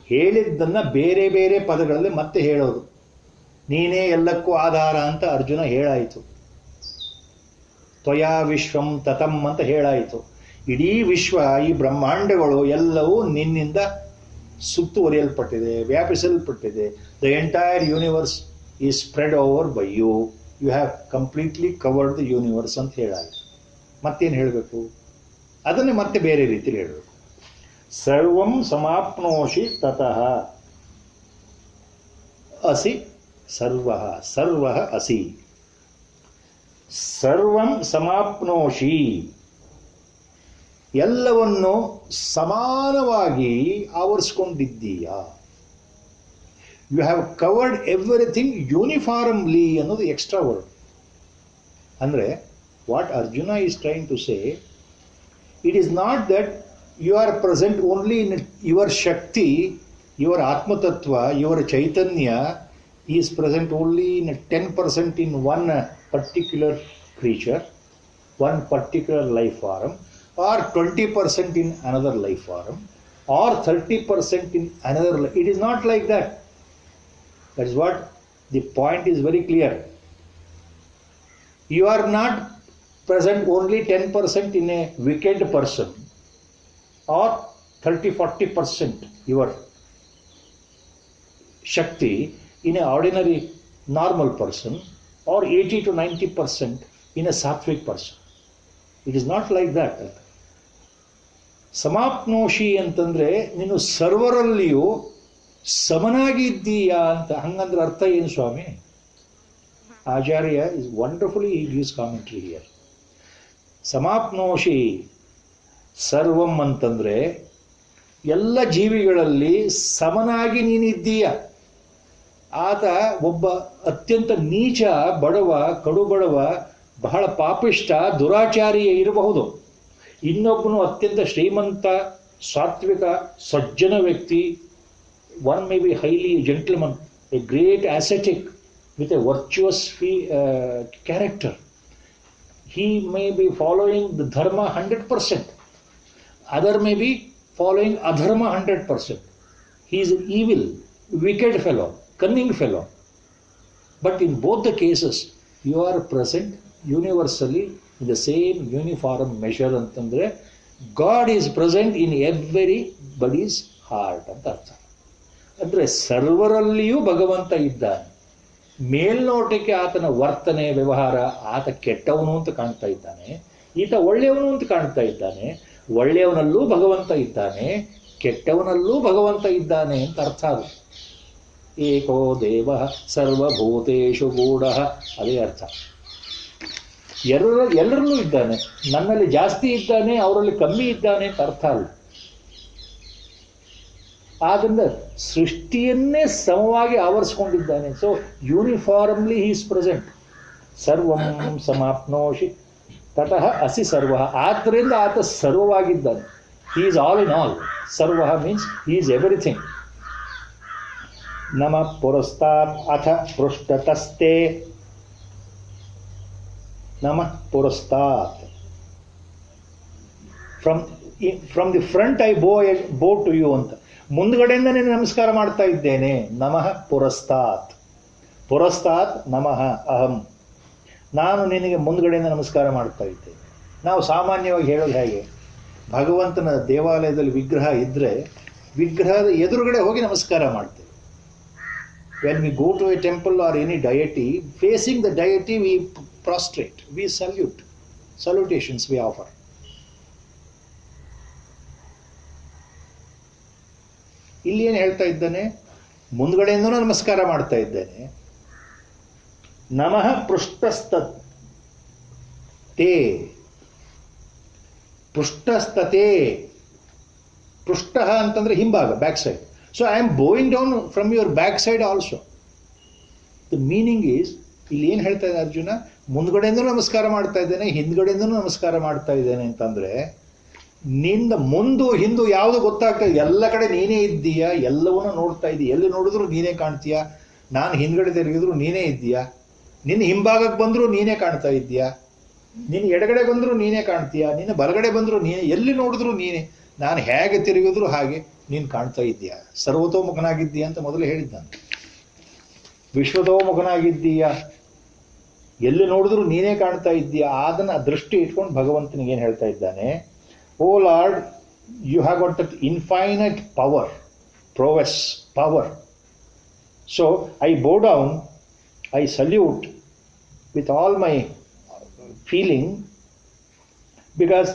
ಹೇಳಿದ್ದನ್ನ ಬೇರೆ ಬೇರೆ ಪದಗಳಲ್ಲಿ ಮತ್ತೆ ಹೇಳೋದು. ನೀನೇ ಎಲ್ಲಕ್ಕೂ ಆಧಾರ ಅಂತ ಅರ್ಜುನ ಹೇಳಾಯಿತು. ತ್ವಯಾ ವಿಶ್ವಂ ತತಂ ಅಂತ ಹೇಳಾಯಿತು. ಇಡೀ ವಿಶ್ವ, ಈ ಬ್ರಹ್ಮಾಂಡಗಳು ಎಲ್ಲವೂ ನಿನ್ನಿಂದ ಸುತ್ತುವರಿಯಲ್ಪಟ್ಟಿದೆ, ವ್ಯಾಪಿಸಲ್ಪಟ್ಟಿದೆ. The entire universe is spread over by you. You have completely covered the universe ಅಂತ ಹೇಳಾಯಿತು. ಮತ್ತೇನು ಹೇಳಬೇಕು? ಅದನ್ನೇ ಮತ್ತೆ ಬೇರೆ ರೀತಿಯಲ್ಲಿ ಹೇಳಬೇಕು. ಸರ್ವಂ ಸಮಾಪ್ನೋಷಿ ತತಃ ಅಸಿ ಸರ್ವಃ, ಸರ್ವಃ ಅಸಿ. ಸರ್ವಂ ಸಮಾಪ್ನೋಷಿ, ಎಲ್ಲವನ್ನು ಸಮಾನವಾಗಿ ಆವರಿಸ್ಕೊಂಡಿದ್ದೀಯಾ. You have covered everything uniformly ಅನ್ನೋದು ಎಕ್ಸ್ಟ್ರಾ ವರ್ಡ್. ಅಂದರೆ what Arjuna is trying to say, it is not that you are present only in your Shakti, your Atma Tattva, your Chaitanya is present only in 10% in one particular creature, one particular life form, or 20% in another life form, or 30% in another life. It is not like that. That is what the point is very clear. You are not present only 10% in a wicked person, or 30-40% your Shakti in an ordinary normal person, or 80-90% in a sattvic person. It is not like that. ಸಮಾಪ್ನೋಷಿ ಅಂತಂದ್ರೆ ನೀನು ಸರ್ವರಲ್ಲಿಯೂ ಸಮನಾಗಿ ಇದ್ದೀಯಾ ಅಂತ. ಹಂಗಂದ್ರೆ ಅರ್ಥ ಏನು ಸ್ವಾಮಿ? Acharya is wonderfully he gives commentary here. ಸಮಾಪ್ನೋಷಿ ಸರ್ವಂ ಅಂತಂದ್ರೆ ಎಲ್ಲ ಜೀವಿಗಳಲ್ಲಿ ಸಮನಾಗಿ ನೀನಿದ್ದೀಯ. ಆತ ಒಬ್ಬ ಅತ್ಯಂತ ನೀಚ, ಬಡವ, ಕಡು ಬಡವ, ಬಹಳ ಪಾಪಿಷ್ಟ, ದುರಾಚಾರಿಯ ಇರಬಹುದು. ಇನ್ನೊಬ್ಬನು ಅತ್ಯಂತ ಶ್ರೀಮಂತ, ಸಾತ್ವಿಕ, ಸಜ್ಜನ ವ್ಯಕ್ತಿ. One may be highly gentleman, A great ascetic with a virtuous character. He may be following the dharma 100%. Other may be following adharma 100%. He is an evil, wicked fellow, cunning fellow. But in both the cases, you are present universally in the same uniform measure. ಅಂತಂದ್ರೆ God is present in everybody's heart ಅಂತ ಅರ್ಥ. ಅಂದರೆ ಸರ್ವರಲ್ಲಿಯೂ ಭಗವಂತ ಇದ್ದಾನೆ. ಮೇಲ್ನೋಟಕ್ಕೆ ಆತನ ವರ್ತನೆ, ವ್ಯವಹಾರ, ಆತ ಕೆಟ್ಟವನು ಅಂತ ಕಾಣ್ತಾ ಇದ್ದಾನೆ, ಈತ ಒಳ್ಳೆಯವನು ಅಂತ ಕಾಣ್ತಾ ಇದ್ದಾನೆ. ಒಳ್ಳೆಯವನಲ್ಲೂ ಭಗವಂತ ಇದ್ದಾನೆ, ಕೆಟ್ಟವನಲ್ಲೂ ಭಗವಂತ ಇದ್ದಾನೆ ಅಂತ ಅರ್ಥ. ಅದು ಏಕೋ ದೇವ ಸರ್ವಭೂತೇಷು ಗೂಢ, ಅದೇ ಅರ್ಥ. ಎಲ್ಲರಲ್ಲೂ ಇದ್ದಾನೆ. ನನ್ನಲ್ಲಿ ಜಾಸ್ತಿ ಇದ್ದಾನೆ, ಅವರಲ್ಲಿ ಕಮ್ಮಿ ಇದ್ದಾನೆ ಅಂತ ಅರ್ಥ ಅಲ್ಲ. ಆದ್ದರಿಂದ ಸೃಷ್ಟಿಯನ್ನೇ ಸಮವಾಗಿ ಆವರಿಸ್ಕೊಂಡಿದ್ದಾನೆ. So uniformly he is present. ಸರ್ವಂ ಸಮಾಪ್ನೋಷಿ ತತಃ ಅಸಿ ಸರ್ವ. ಆದ್ದರಿಂದ ಆತ ಸರ್ವವಾಗಿದ್ದಾನೆ. He is all in all. Sarva means he is everything. ನಮ ಪುರಸ್ತಾತ್ ಅಥ ಪೃಷ್ಠತಸ್ತೆ. ನಮಃ ಪುರಸ್ತಾತ್. From the front I bow to you ಅಂತ. ಮುಂದ್ಗಡೆಯಿಂದ ನೀನು ನಮಸ್ಕಾರ ಮಾಡ್ತಾ ಇದ್ದೇನೆ. ನಮಃ ಪುರಸ್ತಾತ್. ಪುರಸ್ತಾತ್ ನಮಃ ಅಹಂ. ನಾನು ನಿನಗೆ ಮುಂದ್ಗಡೆಯಿಂದ ನಮಸ್ಕಾರ ಮಾಡ್ತಾ ಇದ್ದೇನೆ. ನಾವು ಸಾಮಾನ್ಯವಾಗಿ ಹೇಳೋದು ಹೇಗೆ? ಭಗವಂತನ ದೇವಾಲಯದಲ್ಲಿ ವಿಗ್ರಹ ಇದ್ದರೆ ವಿಗ್ರಹದ ಎದುರುಗಡೆ ಹೋಗಿ ನಮಸ್ಕಾರ ಮಾಡ್ತೇವೆ. When we go to a temple or any deity, facing the deity we prostrate, we salute. Salutations we offer. ಇಲ್ಲಿ ಏನು ಹೇಳ್ತಾ ಇದ್ದಾನೆ? ಮುಂದ್ಗಡೆಯಿಂದ ನಮಸ್ಕಾರ ಮಾಡ್ತಾ ಇದ್ದೇನೆ. ನಮಃ ಪೃಷ್ಠಸ್ತತೆ. ಪೃಷ್ಠಸ್ತತೆ, ಪೃಷ್ಠ ಅಂತಂದ್ರೆ ಹಿಂಭಾಗ, back side. So I am Boeing down from your back side also. The meaning is, ಇಲ್ಲಿ ಏನು ಹೇಳ್ತಾ ಇದ್ದಾನೆ ಅರ್ಜುನ? ಮುಂದ್ಗಡೆಯಿಂದ ನಮಸ್ಕಾರ ಮಾಡ್ತಾ ಇದ್ದೇನೆ, ಹಿಂದ್ಗಡೆಯಿಂದ ನಮಸ್ಕಾರ ಮಾಡ್ತಾ ಇದ್ದೇನೆ ಅಂತಂದ್ರೆ ನಿಂದ ಮುಂದು ಹಿಂದು ಯಾವುದು ಗೊತ್ತಾಗ್ತಾ ಇದೆ? ಎಲ್ಲ ಕಡೆ ನೀನೇ ಇದ್ದೀಯಾ, ಎಲ್ಲವನ್ನೂ ನೋಡ್ತಾ ಇದ್ದೀಯ. ಎಲ್ಲಿ ನೋಡಿದ್ರು ನೀನೇ ಕಾಣ್ತೀಯಾ. ನಾನು ಹಿಂದ್ಗಡೆ ತಿರುಗಿದ್ರು ನೀನೇ ಇದ್ದೀಯಾ. ನಿನ್ನ ಹಿಂಭಾಗಕ್ಕೆ ಬಂದರೂ ನೀನೇ ಕಾಣ್ತಾ ಇದ್ದೀಯಾ. ನಿನ್ನ ಎಡಗಡೆ ಬಂದರೂ ನೀನೇ ಕಾಣ್ತೀಯಾ. ನಿನ್ನ ಬಲಗಡೆ ಬಂದರೂ ನೀನೇ. ಎಲ್ಲಿ ನೋಡಿದ್ರು ನೀನೇ. ನಾನು ಹೇಗೆ ತಿರುಗಿದ್ರು ಹಾಗೆ ನೀನು ಕಾಣ್ತಾ ಇದ್ದೀಯಾ. ಸರ್ವತೋಮುಖನಾಗಿದ್ದೀಯಾ ಅಂತ ಮೊದಲು ಹೇಳಿದ್ದಾನೆ. ವಿಶ್ವತೋಮುಖನಾಗಿದ್ದೀಯಾ, ಎಲ್ಲಿ ನೋಡಿದ್ರು ನೀನೇ ಕಾಣ್ತಾ ಇದ್ದೀಯಾ. ಅದನ್ನ ದೃಷ್ಟಿ ಇಟ್ಕೊಂಡು ಭಗವಂತನಿಗೆ ಏನು ಹೇಳ್ತಾ ಇದ್ದಾನೆ? O Lord, you have got that infinite power, prowess, power. So I bow down, I salute with all my feeling, because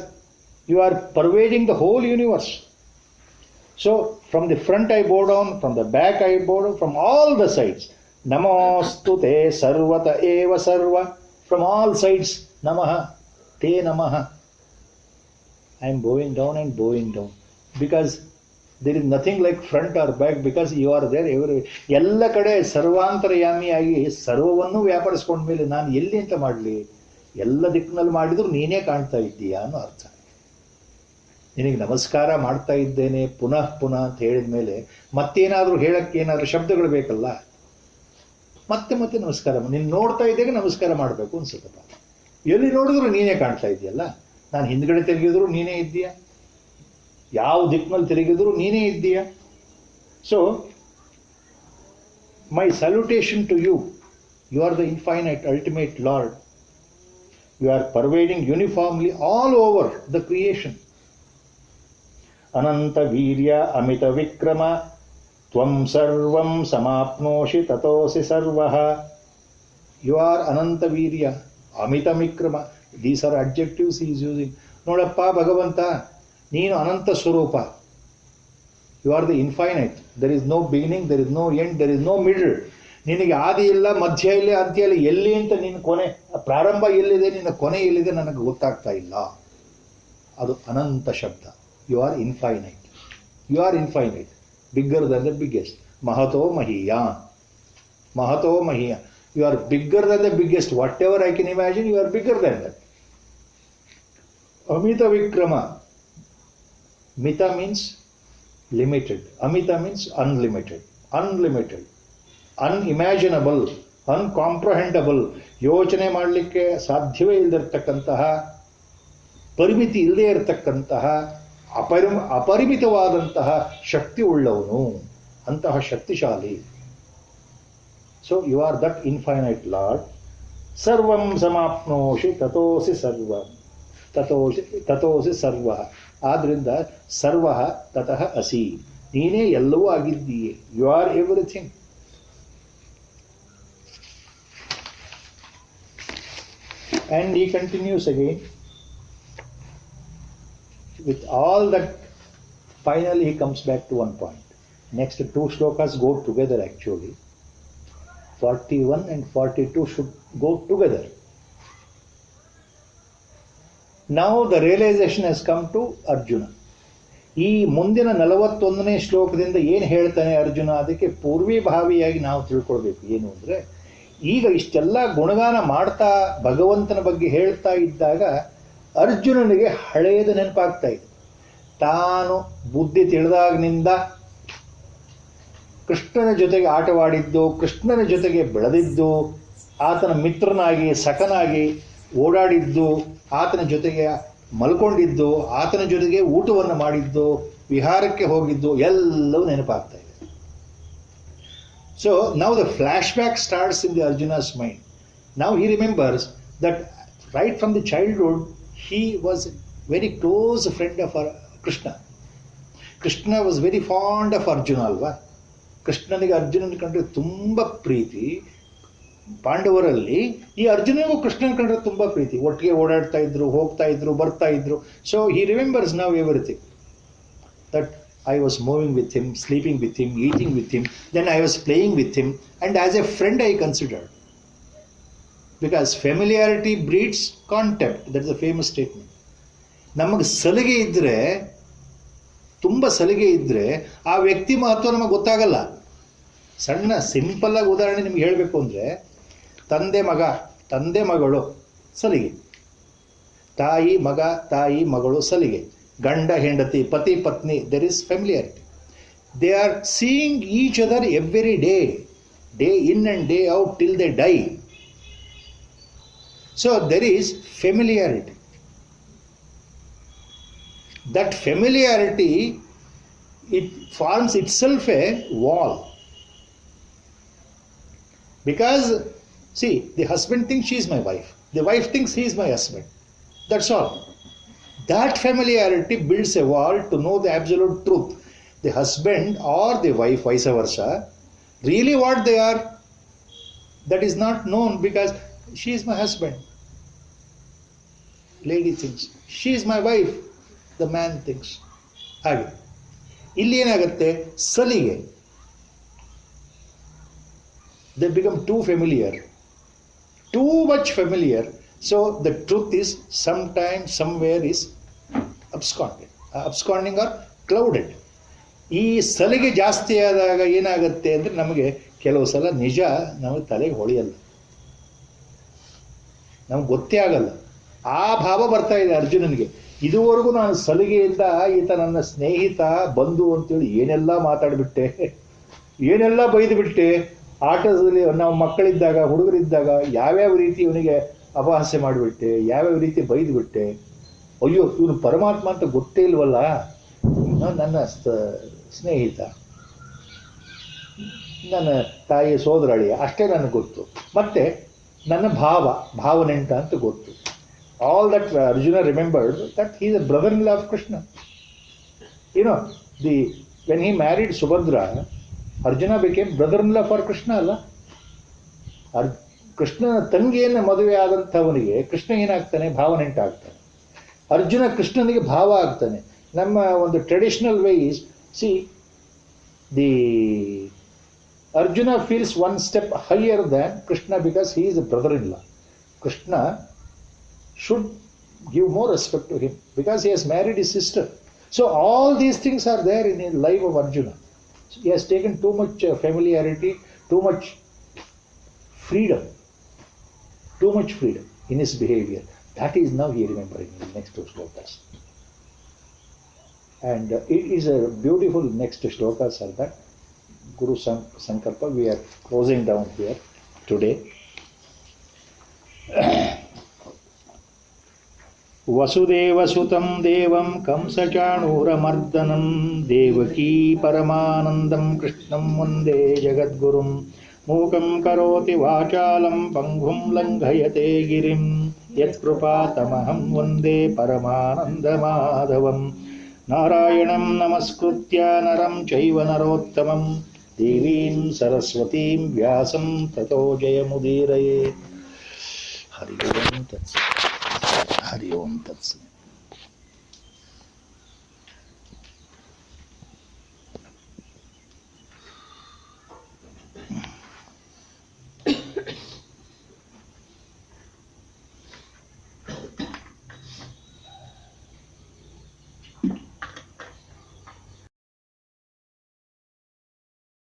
you are pervading the whole universe. So from the front I bow down, from the back I bow down, from all the sides. Namostu te sarvata eva sarva. From all sides, namaha, te namaha. I am bowing down and bowing down. Because there is nothing like front or back, because you are there everywhere. ಎಲ್ಲ ಕಡೆ ಸರ್ವಾಂತರ್ಯಾಮಿಯಾಗಿ ಸರ್ವವನ್ನು ವ್ಯಾಪರಿಸ್ಕೊಂಡ ಮೇಲೆ ನಾನು ಎಲ್ಲಿ ಅಂತ ಮಾಡಲಿ? ಎಲ್ಲ ದಿಕ್ಕಿನಲ್ಲಿ ಮಾಡಿದ್ರು ನೀನೇ ಕಾಣ್ತಾ ಇದ್ದೀಯಾ ಅನ್ನೋ ಅರ್ಥ. ನಿನಗೆ ನಮಸ್ಕಾರ ಮಾಡ್ತಾ ಇದ್ದೇನೆ ಪುನಃ ಪುನಃ ಅಂತ ಹೇಳಿದ ಮೇಲೆ ಮತ್ತೇನಾದರೂ ಹೇಳಕ್ಕೆ ಏನಾದರೂ ಶಬ್ದಗಳು ಬೇಕಲ್ಲ. ಮತ್ತೆ ಮತ್ತೆ ನಮಸ್ಕಾರ, ನೀನು ನೋಡ್ತಾ ಇದ್ದಾಗ ನಮಸ್ಕಾರ ಮಾಡಬೇಕು ಅನ್ಸುತ್ತಪ್ಪ. ಎಲ್ಲಿ ನೋಡಿದ್ರು ನೀನೇ ಕಾಣ್ತಾ ಇದೆಯಲ್ಲ. ನಾನು ಹಿಂದ್ಗಡೆ ತಿರುಗಿದ್ರು ನೀನೇ ಇದ್ದೀಯಾ, ಯಾವ ದಿಕ್ಕಿನಲ್ಲಿ ತಿರುಗಿದ್ರು ನೀನೇ ಇದ್ದೀಯಾ. So my salutation to you. You are the infinite ultimate Lord. You are pervading uniformly all over the creation. ಅನಂತ ವೀರ್ಯ ಅಮಿತ ವಿಕ್ರಮ ತ್ವಂ ಸರ್ವಂ ಸಮಾಪ್ನೋಷಿ ತತೋಸಿ ಸರ್ವಃ. You are ananta urea, Amit vikrama. These are adjectives is using. ನೋಡಪ್ಪ ಭಗವಂತ, ನೀನು ಅನಂತ ಸ್ವರೂಪ. You are the infinite. There is no beginning, there is no end, there is no middle. ನಿನಗೆ ಆದಿ ಇಲ್ಲ, ಮಧ್ಯ ಇಲ್ಲ, ಅಂತ್ಯ ಇಲ್ಲ. ಎಲ್ಲಿ ಅಂತ ನಿನ್ನ ಕೊನೆ, ಪ್ರಾರಂಭ ಎಲ್ಲಿದೆ, ನಿನ್ನ ಕೊನೆ ಎಲ್ಲಿದೆ ನನಗೆ ಗೊತ್ತಾಗ್ತಾ ಇಲ್ಲ. ಅದು ಅನಂತ ಶಬ್ದ. You are infinite. You are infinite, bigger than the biggest. ಮಹತೋ ಮಹೀಯಾನ್, ಮಹತೋ ಮಹೀಯಾನ್. You are bigger than the biggest. Whatever I can imagine, you are bigger than that. Amita Vikrama. Mita means limited. Amita means unlimited. Unlimited. Unimaginable. Uncomprehendable. ಯೋಚನೆ ಮಾಡಲಿಕ್ಕೆ ಸಾಧ್ಯವೇ ಇಲ್ಲದಿರತಕ್ಕಂತಹ, ಪರಿಮಿತಿ ಇಲ್ಲದೆ ಇರತಕ್ಕಂತಹ, ಅಪರಿಮಿತವಾದಂತಹ ಶಕ್ತಿ ಉಳ್ಳವನು, ಅಂತಹ ಶಕ್ತಿಶಾಲಿ. So you are that infinite Lord. Sarvam samapnoshi tatosi sarvam. Tatosi sarva. ಆದ್ರಿಂದ ಸರ್ವ ತತಃ ಅಸಿ. ನೀನೇ ಎಲ್ಲವೂ ಆಗಿದ್ದೀಯೆ. You are everything. And he continues again with all that. Finally he comes back to one point. Next two shlokas go together actually. 41 and 42 should go together. Now the realization has come to Arjuna. ಈ ಮುಂದಿನ 41ನೇ ಶ್ಲೋಕದಿಂದ ಏನು ಹೇಳ್ತಾನೆ ಅರ್ಜುನ, ಅದಕ್ಕೆ ಪೂರ್ವಿಭಾವಿಯಾಗಿ ನಾವು ತಿಳ್ಕೊಳ್ಬೇಕು. ಏನು ಅಂದರೆ, ಈಗ ಇಷ್ಟೆಲ್ಲ ಗುಣಗಾನ ಮಾಡ್ತಾ ಭಗವಂತನ ಬಗ್ಗೆ ಹೇಳ್ತಾ ಇದ್ದಾಗ ಅರ್ಜುನನಿಗೆ ಹಳೆಯದು ನೆನಪಾಗ್ತಾ ಇದೆ. ತಾನು ಬುದ್ಧಿ ತಿಳಿದಾಗಿನಿಂದ ಕೃಷ್ಣನ ಜೊತೆಗೆ ಆಟವಾಡಿದ್ದು, ಕೃಷ್ಣನ ಜೊತೆಗೆ ಬೆಳೆದಿದ್ದು, ಆತನ ಮಿತ್ರನಾಗಿ ಸಖನಾಗಿ ಓಡಾಡಿದ್ದು, ಆತನ ಜೊತೆಗೆ ಮಲ್ಕೊಂಡಿದ್ದು, ಆತನ ಜೊತೆಗೆ ಊಟವನ್ನು ಮಾಡಿದ್ದು, ವಿಹಾರಕ್ಕೆ ಹೋಗಿದ್ದು ಎಲ್ಲವೂ ನೆನಪಾಗ್ತಾ ಇದೆ. So now the flashback starts in the Arjuna's mind. Now he remembers that right from the childhood he was very close friend of Krishna. Krishna was very fond of Arjuna ಅಲ್ವಾ. ಕೃಷ್ಣನಿಗೆ ಅರ್ಜುನನ ಕಂಡ್ರೆ ತುಂಬ ಪ್ರೀತಿ. ಪಾಂಡವರಲ್ಲಿ ಈ ಅರ್ಜುನಿಗೂ ಕೃಷ್ಣನ ಕಂಡ್ರೆ ತುಂಬ ಪ್ರೀತಿ. ಒಟ್ಟಿಗೆ ಓಡಾಡ್ತಾ ಇದ್ರು, ಹೋಗ್ತಾ ಇದ್ರು, ಬರ್ತಾ ಇದ್ರು. So he remembers now everything. That I was moving with him, sleeping with him, eating with him, then I was playing with him, and as a friend I considered. Because familiarity breeds contempt. That is a famous statement. ನಮಗೆ ಸಲಿಗೆ ಇದ್ದರೆ, ತುಂಬ ಸಲಿಗೆ ಇದ್ದರೆ ಆ ವ್ಯಕ್ತಿ ಮಹತ್ವ ನಮಗೆ ಗೊತ್ತಾಗಲ್ಲ. ಸಣ್ಣ ಸಿಂಪಲ್ಲಾಗಿ ಉದಾಹರಣೆ ನಿಮ್ಗೆ ಹೇಳಬೇಕು ಅಂದರೆ, ತಂದೆ ಮಗ, ತಂದೆ ಮಗಳು ಸಲಿಗೆ, ತಾಯಿ ಮಗ, ತಾಯಿ ಮಗಳು ಸಲಿಗೆ, ಗಂಡ ಹೆಂಡತಿ, ಪತಿ ಪತ್ನಿ, there is familiarity. They are seeing each other every day, day in and day out till they dye. So there is familiarity. That familiarity, it forms itself a wall. Because, see, the husband thinks she is my wife. The wife thinks he is my husband. That's all. That familiarity builds a wall to know the absolute truth. The husband or the wife, vice versa, really what they are, that is not known because she is my husband. Lady thinks, she is my wife. The man thinks. ಹಾಗೆ ಇಲ್ಲಿ ಏನಾಗುತ್ತೆ, ಸಲಿಗೆ. They become too familiar, too much familiar. So the truth is sometime, somewhere is absconding or clouded. ಈ ಸಲಿಗೆ ಜಾಸ್ತಿ ಆದಾಗ ಏನಾಗುತ್ತೆ ಅಂದರೆ, ನಮಗೆ ಕೆಲವು ಸಲ ನಿಜ ನಮಗೆ ತಲೆಗೆ ಹೊಳೆಯಲ್ಲ, ನಮ್ಗೆ ಗೊತ್ತೇ ಆಗಲ್ಲ. ಆ ಭಾವ ಬರ್ತಾ ಇದೆ ಅರ್ಜುನನಿಗೆ. ಇದುವರೆಗೂ ನಾನು ಸಲಿಗೆಯಿಂದ ಈತ ನನ್ನ ಸ್ನೇಹಿತ, ಬಂಧು ಅಂತೇಳಿ ಏನೆಲ್ಲ ಮಾತಾಡಿಬಿಟ್ಟೆ, ಏನೆಲ್ಲ ಬೈದುಬಿಟ್ಟೆ. ಆಟದಲ್ಲಿ ನಾವು ಮಕ್ಕಳಿದ್ದಾಗ, ಹುಡುಗರಿದ್ದಾಗ ಯಾವ್ಯಾವ ರೀತಿ ಇವನಿಗೆ ಅಪಹಾಸ್ಯ ಮಾಡಿಬಿಟ್ಟೆ, ಯಾವ್ಯಾವ ರೀತಿ ಬೈದುಬಿಟ್ಟೆ. ಅಯ್ಯೋ, ಇವನು ಪರಮಾತ್ಮ ಅಂತ ಗೊತ್ತೇ ಇಲ್ವಲ್ಲ, ನನ್ನ ಸ್ನೇಹಿತ, ನನ್ನ ತಾಯಿಯ ಸೋದರಳಿಯ ಅಷ್ಟೇ ನನಗೆ ಗೊತ್ತು, ಮತ್ತು ನನ್ನ ಭಾವನೆಂಟ ಅಂತ ಗೊತ್ತು. All that Arjuna remembered that he is a brother-in-law of Krishna. You know, when he married Subhadra, Arjuna became brother-in-law for Krishna, Allah. ಕೃಷ್ಣನ ತಂಗಿಯನ್ನು ಮದುವೆ ಆದಂಥವನಿಗೆ ಕೃಷ್ಣ ಏನಾಗ್ತಾನೆ? ಭಾವನೆಂಟ ಆಗ್ತಾನೆ. ಅರ್ಜುನ ಕೃಷ್ಣನಿಗೆ ಭಾವ ಆಗ್ತಾನೆ. ನಮ್ಮ ಒಂದು traditional way is see the Arjuna feels one step higher than Krishna because he is a brother in law. Krishna should give more respect to him because he has married his sister. So all these things are there in the life of Arjuna. So he has taken too much familiarity, too much freedom in his behavior. That is now he remembering in the next two shlokas. And it is a beautiful next shlokas are that. Guru Sankalpa, we are closing down here today. ವಸುದೇವಸುತಂ ದೇವಂ ಕಂಸಚಾಣೂರಮರ್ದನಂ ದೇವಕೀ ಪರಮಾನಂದಂ ಕೃಷ್ಣಂ ವಂದೇ ಜಗದ್ಗುರುಂ ಮೂಕಂ ಕರೋತಿ ವಾಚಾಲಂ ಪಂಗುಂ ಲಂಘಯತೆ ಗಿರಿಂ ಯತ್ಕೃಪಾತಮಹಂ ವಂದೇ ಪರಮಾನಂದಮಾಧವಂ ನಾರಾಯಣಂ ನಮಸ್ಕೃತ್ಯ ನರಂ ಚೈವ ನರೋತ್ತಮಂ ದೇವೀಂ ಸರಸ್ವತೀಂ ವ್ಯಾಸಂ ತತೋ ಜಯಮುದೀರಯೇ. ಹರಿ ಓಂ ತತ್ಸತ್. ಹರಿ ಓಂ ತತ್ಸತ್.